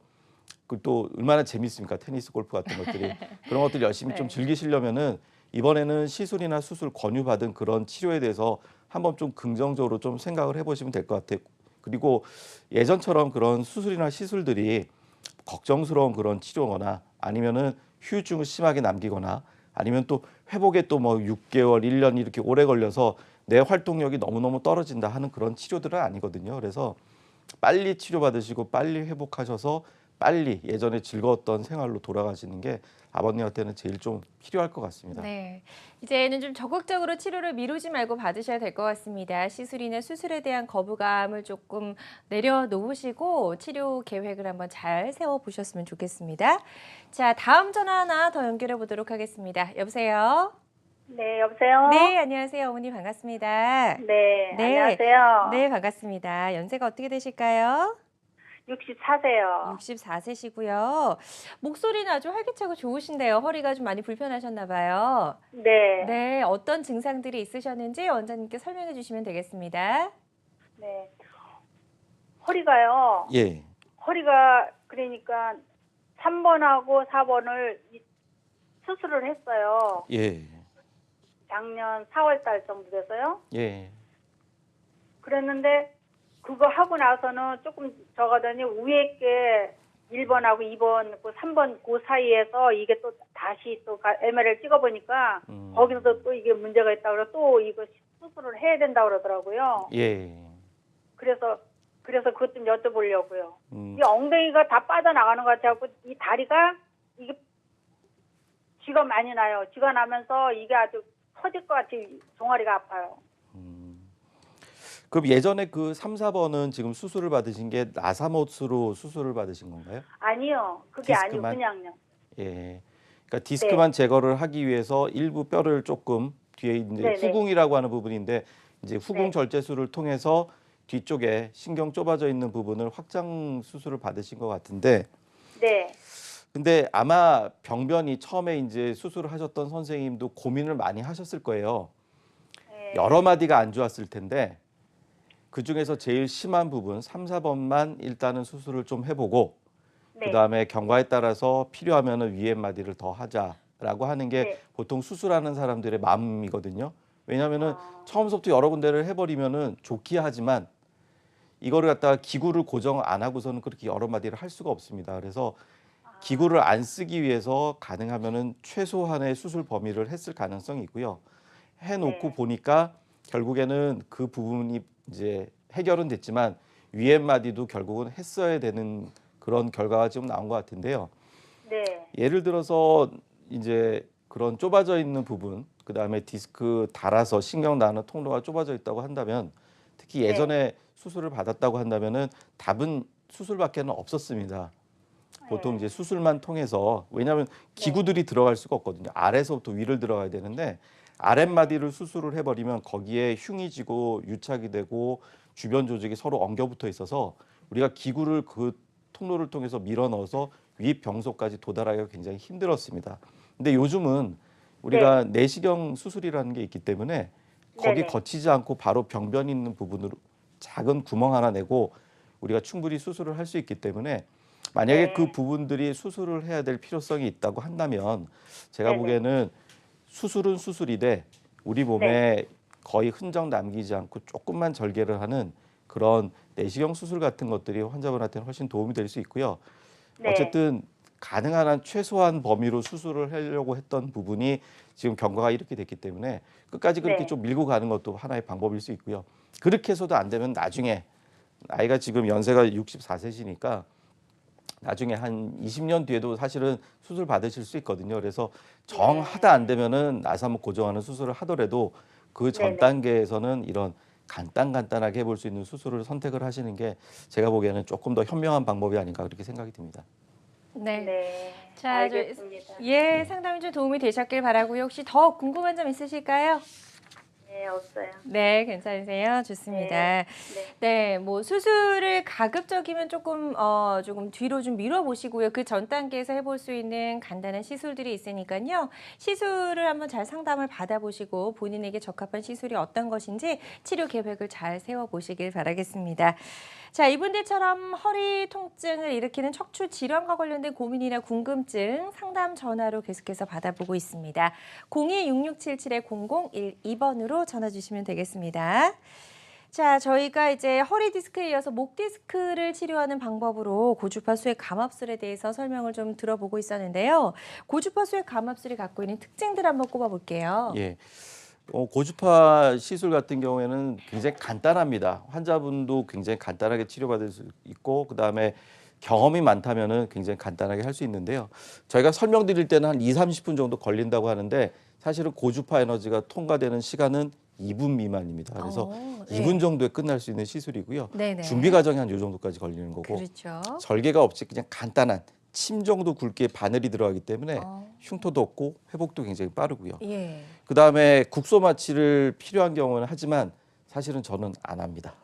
그 또 얼마나 재밌습니까? 테니스, 골프 같은 것들이 그런 것들 열심히 좀 즐기시려면은 이번에는 시술이나 수술 권유받은 그런 치료에 대해서 한번 좀 긍정적으로 좀 생각을 해보시면 될 것 같아요. 그리고 예전처럼 그런 수술이나 시술들이 걱정스러운 그런 치료거나 아니면은 후유증을 심하게 남기거나 아니면 또 회복에 또 뭐 6개월, 1년 이렇게 오래 걸려서 내 활동력이 너무너무 떨어진다 하는 그런 치료들은 아니거든요. 그래서 빨리 치료받으시고 빨리 회복하셔서 빨리 예전에 즐거웠던 생활로 돌아가시는 게 아버님한테는 제일 좀 필요할 것 같습니다. 네, 이제는 좀 적극적으로 치료를 미루지 말고 받으셔야 될 것 같습니다. 시술이나 수술에 대한 거부감을 조금 내려놓으시고 치료 계획을 한번 잘 세워보셨으면 좋겠습니다. 자, 다음 전화 하나 더 연결해 보도록 하겠습니다. 여보세요? 네, 여보세요? 네, 안녕하세요. 어머니 반갑습니다. 네, 네. 안녕하세요. 네, 반갑습니다. 연세가 어떻게 되실까요? 64세요. 64세시고요. 목소리는 아주 활기차고 좋으신데요. 허리가 좀 많이 불편하셨나 봐요. 네. 네, 어떤 증상들이 있으셨는지 원장님께 설명해 주시면 되겠습니다. 네. 허리가요. 예. 허리가 그러니까 3번하고 4번을 수술을 했어요. 예. 작년 4월 달 정도 돼서요. 예. 그랬는데 그거 하고 나서는 조금 저거더니 위에 게 1번하고 2번, 그 3번 그 사이에서 이게 또 다시 또 MR을 찍어보니까 거기서도 또 이게 문제가 있다고 그래서 또 이거 수술을 해야 된다고 그러더라고요. 예. 그래서 그것 좀 여쭤보려고요. 이 엉덩이가 다 빠져나가는 것 같아갖고 이 다리가 이게 쥐가 많이 나요. 쥐가 나면서 이게 아주 터질 것 같이 종아리가 아파요. 그럼 예전에 그 3, 4번은 지금 수술을 받으신 게 나사못으로 수술을 받으신 건가요? 아니요. 그게 아니고 디스크만? 그냥요. 예. 그러니까 디스크만 제거를 하기 위해서 일부 뼈를 조금 뒤에 이제 네네. 후궁이라고 하는 부분인데 이제 후궁 네. 절제술을 통해서 뒤쪽에 신경 좁아져 있는 부분을 확장 수술을 받으신 것 같은데 네. 근데 아마 병변이 처음에 이제 수술을 하셨던 선생님도 고민을 많이 하셨을 거예요. 네. 여러 마디가 안 좋았을 텐데 그중에서 제일 심한 부분 3, 4번만 일단은 수술을 좀 해보고 네. 그다음에 경과에 따라서 필요하면은 위에 마디를 더 하자라고 하는 게 네. 보통 수술하는 사람들의 마음이거든요. 왜냐하면은 처음부터 여러 군데를 해버리면은 좋기야 하지만 이거를 갖다가 기구를 고정 안 하고서는 그렇게 여러 마디를 할 수가 없습니다. 그래서 기구를 안 쓰기 위해서 가능하면은 최소한의 수술 범위를 했을 가능성이 있고요. 해놓고 네. 보니까 결국에는 그 부분이 이제 해결은 됐지만 위에 마디도 결국은 했어야 되는 그런 결과가 지금 나온 것 같은데요. 네. 예를 들어서 이제 그런 좁아져 있는 부분, 그 다음에 디스크 닳아서 신경 나는 통로가 좁아져 있다고 한다면, 특히 예전에 수술을 받았다고 한다면은 답은 수술밖에는 없었습니다. 보통 이제 수술만 통해서, 왜냐하면 기구들이 들어갈 수가 없거든요. 아래서부터 위를 들어가야 되는데 아랫마디를 수술을 해버리면 거기에 흉이 지고 유착이 되고 주변 조직이 서로 엉겨붙어 있어서 우리가 기구를 그 통로를 통해서 밀어 넣어서 위 병소까지 도달하기가 굉장히 힘들었습니다. 근데 요즘은 우리가 내시경 수술이라는 게 있기 때문에 거기 네네. 거치지 않고 바로 병변 있는 부분으로 작은 구멍 하나 내고 우리가 충분히 수술을 할 수 있기 때문에 만약에 네. 그 부분들이 수술을 해야 될 필요성이 있다고 한다면 제가 네네. 보기에는 수술은 수술이되 우리 몸에 거의 흔적 남기지 않고 조금만 절개를 하는 그런 내시경 수술 같은 것들이 환자분한테는 훨씬 도움이 될 수 있고요. 네. 어쨌든 가능한 한 최소한 범위로 수술을 하려고 했던 부분이 지금 경과가 이렇게 됐기 때문에 끝까지 그렇게 네. 좀 밀고 가는 것도 하나의 방법일 수 있고요. 그렇게 해서도 안 되면 나중에 나이가 지금 연세가 64세시니까 나중에 한 20년 뒤에도 사실은 수술 받으실 수 있거든요. 그래서 정하다 안 되면은 나서 한번 고정하는 수술을 하더라도 그 전 네네. 단계에서는 이런 간단하게 해볼 수 있는 수술을 선택을 하시는 게 제가 보기에는 조금 더 현명한 방법이 아닌가 그렇게 생각이 듭니다. 네. 네. 자, 저- 알겠습니다. 예, 상담이 좀 도움이 되셨길 바라고요. 혹시 더 궁금한 점 있으실까요? 네, 없어요. 네, 괜찮으세요? 좋습니다. 네. 네, 뭐 수술을 가급적이면 조금 뒤로 좀 밀어보시고요. 그 전 단계에서 해볼 수 있는 간단한 시술들이 있으니까요. 시술을 한번 잘 상담을 받아보시고 본인에게 적합한 시술이 어떤 것인지 치료 계획을 잘 세워보시길 바라겠습니다. 자, 이분들처럼 허리 통증을 일으키는 척추 질환과 관련된 고민이나 궁금증 상담 전화로 계속해서 받아보고 있습니다. 02-6677-0012번으로 전화 주시면 되겠습니다. 자, 저희가 이제 허리 디스크에 이어서 목 디스크를 치료하는 방법으로 고주파 수액 감압술에 대해서 설명을 좀 들어보고 있었는데요. 고주파 수액 감압술이 갖고 있는 특징들 한번 꼽아볼게요. 예. 고주파 시술 같은 경우에는 굉장히 간단합니다. 환자분도 굉장히 간단하게 치료받을 수 있고 그다음에 경험이 많다면은 굉장히 간단하게 할 수 있는데요. 저희가 설명드릴 때는 한 2-30분 정도 걸린다고 하는데 사실은 고주파 에너지가 통과되는 시간은 2분 미만입니다. 그래서 네. 2분 정도에 끝날 수 있는 시술이고요. 네네. 준비 과정이 한 요 정도까지 걸리는 거고 그렇죠. 절개가 없이 그냥 간단한 침 정도 굵기의 바늘이 들어가기 때문에 흉터도 없고 회복도 굉장히 빠르고요. 예. 그다음에 국소 마취를 필요한 경우는 하지만 사실은 저는 안 합니다.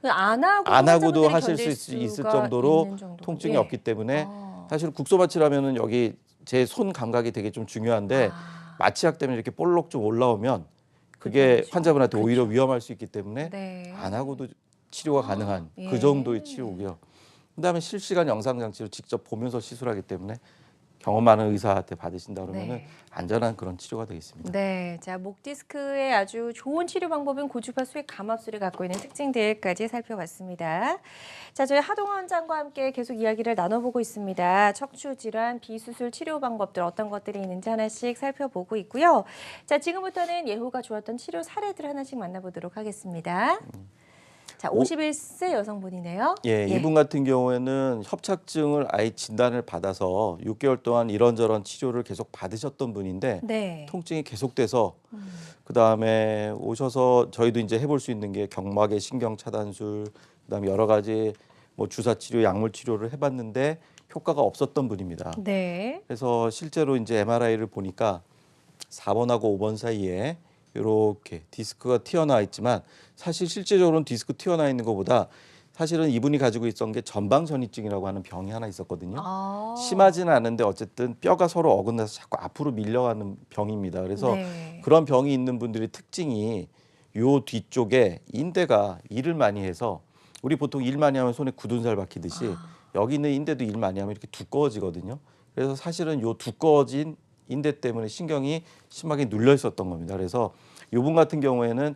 안 하고도, 안 하고도 환자분들이 하실 견딜 수 있을 수가 정도로 있는 정도. 통증이 예. 없기 때문에 사실 국소 마취라면은 여기 제 손 감각이 되게 좀 중요한데 마취약 때문에 이렇게 볼록 좀 올라오면 그게 그렇죠. 환자분한테 오히려 위험할 수 있기 때문에 네. 안 하고도 치료가 가능한 예. 그 정도의 치료고요. 그다음에 실시간 영상 장치로 직접 보면서 시술하기 때문에 경험 많은 의사한테 받으신다 그러면은 네. 안전한 그런 치료가 되겠습니다. 네, 자, 목 디스크의 아주 좋은 치료 방법인 고주파 수액 감압술이 갖고 있는 특징들까지 살펴봤습니다. 자, 저희 하동원 원장과 함께 계속 이야기를 나눠보고 있습니다. 척추 질환, 비수술 치료 방법들 어떤 것들이 있는지 하나씩 살펴보고 있고요. 자, 지금부터는 예후가 좋았던 치료 사례들 하나씩 만나보도록 하겠습니다. 자, 51세 여성분이네요. 예, 이분 같은 경우에는 협착증을 아예 진단을 받아서 6개월 동안 이런저런 치료를 계속 받으셨던 분인데 네. 통증이 계속돼서 그다음에 오셔서 저희도 이제 해볼 수 있는 게 경막의 신경 차단술, 그다음에 여러 가지 뭐 주사 치료, 약물 치료를 해봤는데 효과가 없었던 분입니다. 네. 그래서 실제로 이제 MRI를 보니까 4번하고 5번 사이에 이렇게 디스크가 튀어나와 있지만 사실 실제적으로는 디스크 튀어나와 있는 것보다 사실은 이분이 가지고 있었던 게 전방전이증이라고 하는 병이 하나 있었거든요. 심하지는 않은데 어쨌든 뼈가 서로 어긋나서 자꾸 앞으로 밀려가는 병입니다. 그래서 네. 그런 병이 있는 분들의 특징이 요 뒤쪽에 인대가 일을 많이 해서 우리 보통 일 많이 하면 손에 굳은 살 박히듯이 여기 있는 인대도 일 많이 하면 이렇게 두꺼워지거든요. 그래서 사실은 요 두꺼워진 인대 때문에 신경이 심하게 눌려 있었던 겁니다. 그래서 이분 같은 경우에는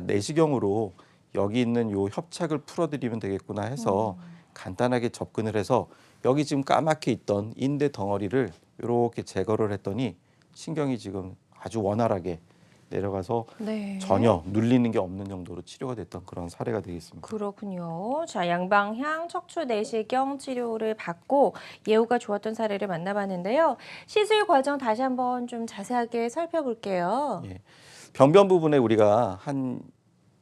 내시경으로 여기 있는 요 협착을 풀어드리면 되겠구나 해서 간단하게 접근을 해서 여기 지금 까맣게 있던 인대 덩어리를 이렇게 제거를 했더니 신경이 지금 아주 원활하게 내려가서 네. 전혀 눌리는 게 없는 정도로 치료가 됐던 그런 사례가 되겠습니다. 그렇군요. 자, 양방향 척추 내시경 치료를 받고 예후가 좋았던 사례를 만나봤는데요. 시술 과정 다시 한번 좀 자세하게 살펴볼게요. 예. 병변 부분에 우리가 한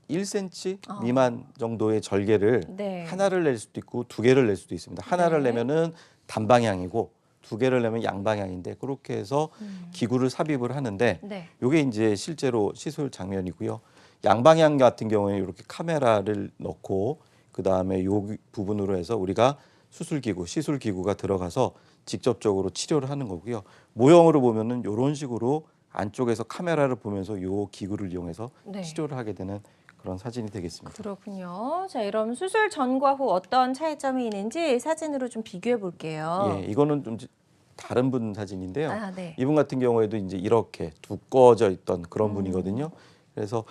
1cm 미만 정도의 절개를 네. 하나를 낼 수도 있고 두 개를 낼 수도 있습니다. 하나를 네. 내면은 단방향이고 두 개를 내면 양방향인데 그렇게 해서 기구를 삽입을 하는데 네. 이게 이제 실제로 시술 장면이고요. 양방향 같은 경우에 이렇게 카메라를 넣고 그 다음에 요 부분으로 해서 우리가 수술기구, 시술기구가 들어가서 직접적으로 치료를 하는 거고요. 모형으로 보면은 이런 식으로 안쪽에서 카메라를 보면서 요 기구를 이용해서 네. 치료를 하게 되는 그런 사진이 되겠습니다. 그렇군요. 자, 이런 수술 전과 후 어떤 차이점이 있는지 사진으로 좀 비교해 볼게요. 예, 이거는 좀 다른 분 사진인데요. 아, 네. 이분 같은 경우에도 이제 이렇게 두꺼워져 있던 그런 분이거든요. 그래서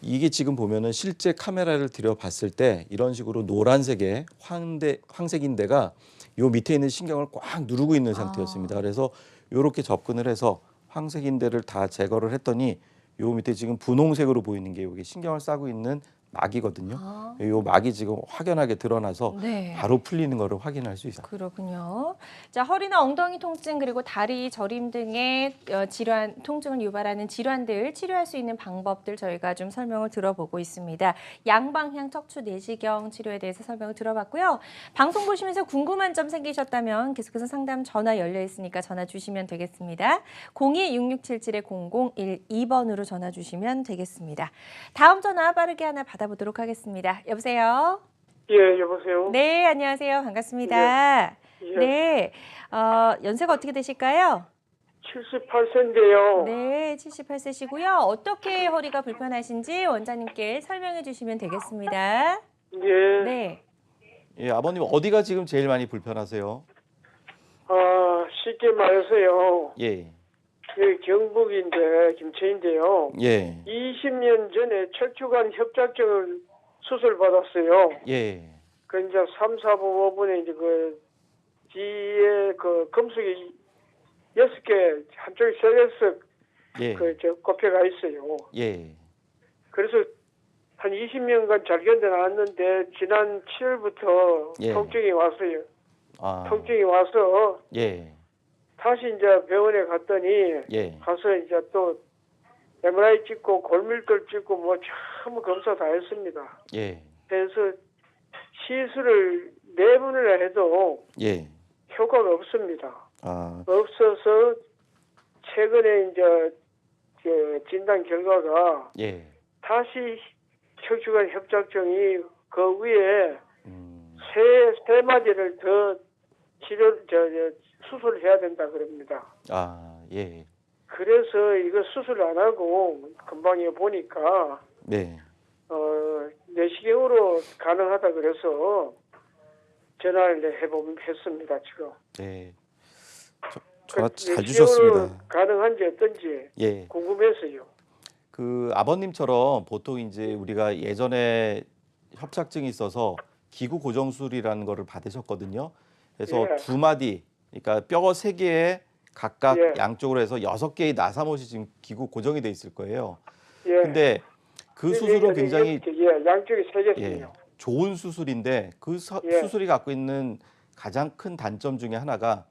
이게 지금 보면은 실제 카메라를 들여봤을 때 이런 식으로 노란색의 황색인대가 요 밑에 있는 신경을 꽉 누르고 있는 상태였습니다. 그래서 이렇게 접근을 해서 황색인대를 다 제거를 했더니 요 밑에 지금 분홍색으로 보이는 게 여기 신경을 싸고 있는 막이거든요. 요 막이 지금 확연하게 드러나서 네. 바로 풀리는 거를 확인할 수 있어요. 그렇군요. 자, 허리나 엉덩이 통증 그리고 다리 저림 등의 질환, 통증을 유발하는 질환들 치료할 수 있는 방법들 저희가 좀 설명을 들어보고 있습니다. 양방향 척추 내시경 치료에 대해서 설명을 들어봤고요. 방송 보시면서 궁금한 점 생기셨다면 계속해서 상담 전화 열려 있으니까 전화 주시면 되겠습니다. 02-6677-0012번으로 전화 주시면 되겠습니다. 다음 전화 빠르게 하나 받아보도록 하겠습니다. 여보세요? 예, 여보세요. 네, 안녕하세요. 반갑습니다. 예. 네, 연세가 어떻게 되실까요? 78세인데요. 네, 78세시고요. 어떻게 허리가 불편하신지 원장님께 설명해 주시면 되겠습니다. 예. 네, 예, 아버님 어디가 지금 제일 많이 불편하세요? 쉽게 말해서요. 예, 여기 경북인데 김천인데요. 예, 20년 전에 척추관 협착증을 수술 받았어요. 예, 그 이제 3, 4부, 5분에 이제 그 뒤에 그 금속이 6개, 한쪽에 3개씩 예, 꼽혀가 있어요. 예, 그래서 한 20년간 잘 견뎌놨는데 지난 7월부터 예. 통증이 왔어요. 아, 통증이 와서 예, 다시 이제 병원에 갔더니 예, 가서 이제 또 MRI 찍고 골밀도 찍고 뭐 전부 검사 다 했습니다. 예, 그래서 시술을 4번이나 해도 예, 효과가 없습니다. 아, 없어서 최근에 이제 그 진단 결과가 예, 다시 척추관 협착증이 그 위에 세 마디를 더 수술해야 된다 그럽니다. 아, 예, 그래서 이거 수술 안 하고 금방 보니까 네, 내시경으로 가능하다 그래서 전화를 했습니다 지금. 네. 전화 그 잘 내시경으로 주셨습니다. 가능한지 어떤지 예, 궁금해서요. 그 아버님처럼 보통 이제 우리가 예전에 협착증이 있어서 기구 고정술이라는 거를 받으셨거든요. 그래서 예. 2마디, 그러니까 뼈 3개에 각각 예. 양쪽으로 해서 6개의 나사못이 지금 기구 고정이 돼 있을 거예요. 예. 근데 그 수술은 굉장히 양쪽이 3개씩요. 예, 좋은 수술인데 그 예. 수술이 갖고 있는 가장 큰 단점 중에 하나가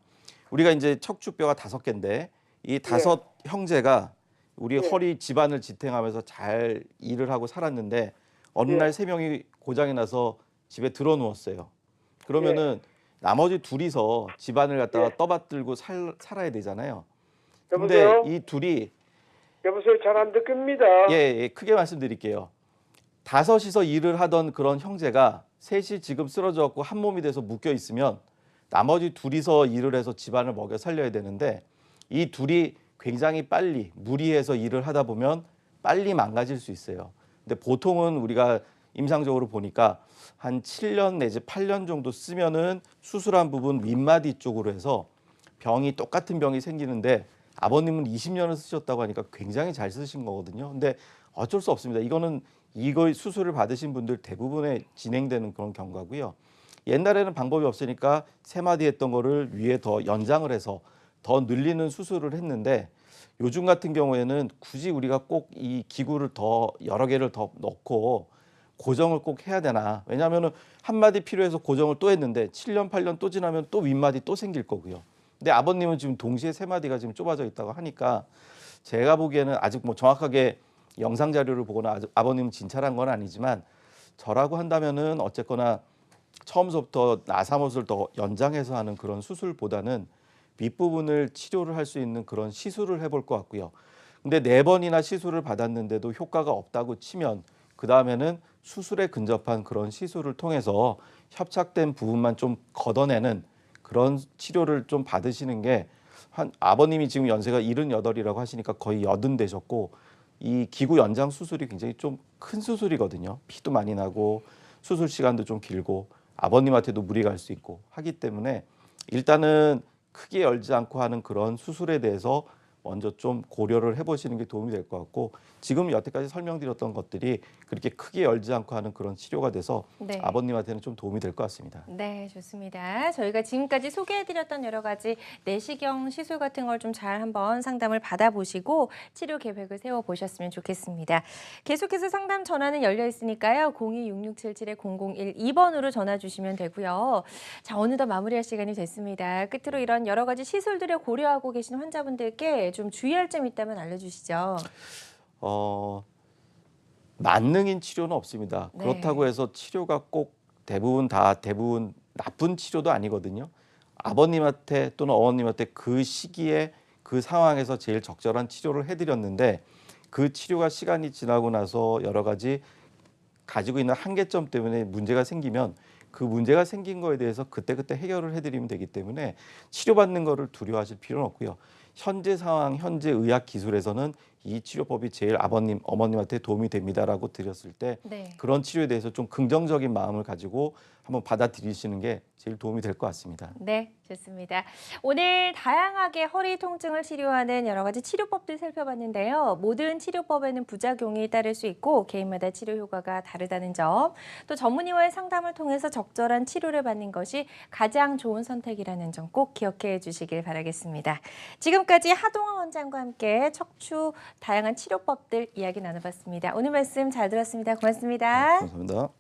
우리가 이제 척추뼈가 5개인데 이 5 형제가 우리 예. 허리 집안을 지탱하면서 잘 일을 하고 살았는데 어느 예. 날 3명이 고장이 나서 집에 들어 누웠어요. 그러면은 나머지 둘이서 집안을 갖다가 예. 떠받들고 살아야 되잖아요. 근데 여보세요? 이 둘이 여보세요? 잘 안 듣습니다. 예, 크게 말씀드릴게요. 5이서 일을 하던 그런 형제가 셋이 지금 쓰러져 갖고 한 몸이 돼서 묶여 있으면 나머지 둘이서 일을 해서 집안을 먹여 살려야 되는데 이 둘이 굉장히 빨리 무리해서 일을 하다 보면 빨리 망가질 수 있어요. 근데 보통은 우리가 임상적으로 보니까 한 7년 내지 8년 정도 쓰면은 수술한 부분 윗마디 쪽으로 해서 병이 똑같은 병이 생기는데 아버님은 20년을 쓰셨다고 하니까 굉장히 잘 쓰신 거거든요. 근데 어쩔 수 없습니다. 이거는 이거 수술을 받으신 분들 대부분에 진행되는 그런 경과고요. 옛날에는 방법이 없으니까 3마디 했던 거를 위에 더 연장을 해서 더 늘리는 수술을 했는데 요즘 같은 경우에는 굳이 우리가 꼭 이 기구를 더 여러 개를 더 넣고 고정을 꼭 해야 되나? 왜냐하면은 한 마디 필요해서 고정을 또 했는데 7년 8년 또 지나면 또 윗마디 또 생길 거고요. 근데 아버님은 지금 동시에 3마디가 지금 좁아져 있다고 하니까 제가 보기에는 아직 뭐 정확하게 영상 자료를 보거나 아버님은 진찰한 건 아니지만 저라고 한다면은 어쨌거나 처음부터 나사못을 더 연장해서 하는 그런 수술보다는 윗부분을 치료를 할 수 있는 그런 시술을 해볼 것 같고요. 근데 4번이나 시술을 받았는데도 효과가 없다고 치면 그 다음에는 수술에 근접한 그런 시술을 통해서 협착된 부분만 좀 걷어내는 그런 치료를 좀 받으시는 게 아버님이 지금 연세가 78이라고 하시니까 거의 80 되셨고 이 기구 연장 수술이 굉장히 좀 큰 수술이거든요. 피도 많이 나고 수술 시간도 좀 길고 아버님한테도 무리가 갈 수 있고 하기 때문에 일단은 크게 열지 않고 하는 그런 수술에 대해서 먼저 좀 고려를 해보시는 게 도움이 될 것 같고 지금 여태까지 설명드렸던 것들이 그렇게 크게 열지 않고 하는 그런 치료가 돼서 네. 아버님한테는 좀 도움이 될 것 같습니다. 네, 좋습니다. 저희가 지금까지 소개해드렸던 여러 가지 내시경 시술 같은 걸 좀 잘 한번 상담을 받아보시고 치료 계획을 세워보셨으면 좋겠습니다. 계속해서 상담 전화는 열려 있으니까요. 02-6677-0012번으로 전화 주시면 되고요. 자, 어느덧 마무리할 시간이 됐습니다. 끝으로 이런 여러 가지 시술들을 고려하고 계시는 환자분들께 좀 주의할 점 있다면 알려주시죠. 만능인 치료는 없습니다. 네. 그렇다고 해서 치료가 꼭 대부분 나쁜 치료도 아니거든요. 아버님한테 또는 어머님한테 그 시기에 그 상황에서 제일 적절한 치료를 해드렸는데 그 치료가 시간이 지나고 나서 여러 가지 가지고 있는 한계점 때문에 문제가 생기면 그 문제가 생긴 거에 대해서 그때그때 해결을 해드리면 되기 때문에 치료받는 거를 두려워하실 필요는 없고요. 현재 상황, 현재 의학 기술에서는 이 치료법이 제일 아버님, 어머님한테 도움이 됩니다라고 드렸을 때 네. 그런 치료에 대해서 좀 긍정적인 마음을 가지고 한번 받아들이시는 게 제일 도움이 될 것 같습니다. 네, 좋습니다. 오늘 다양하게 허리 통증을 치료하는 여러 가지 치료법들 살펴봤는데요. 모든 치료법에는 부작용이 따를 수 있고 개인마다 치료 효과가 다르다는 점, 또 전문의와의 상담을 통해서 적절한 치료를 받는 것이 가장 좋은 선택이라는 점 꼭 기억해 주시길 바라겠습니다. 지금까지 하동원 원장과 함께 척추 다양한 치료법들 이야기 나눠봤습니다. 오늘 말씀 잘 들었습니다. 고맙습니다. 감사합니다.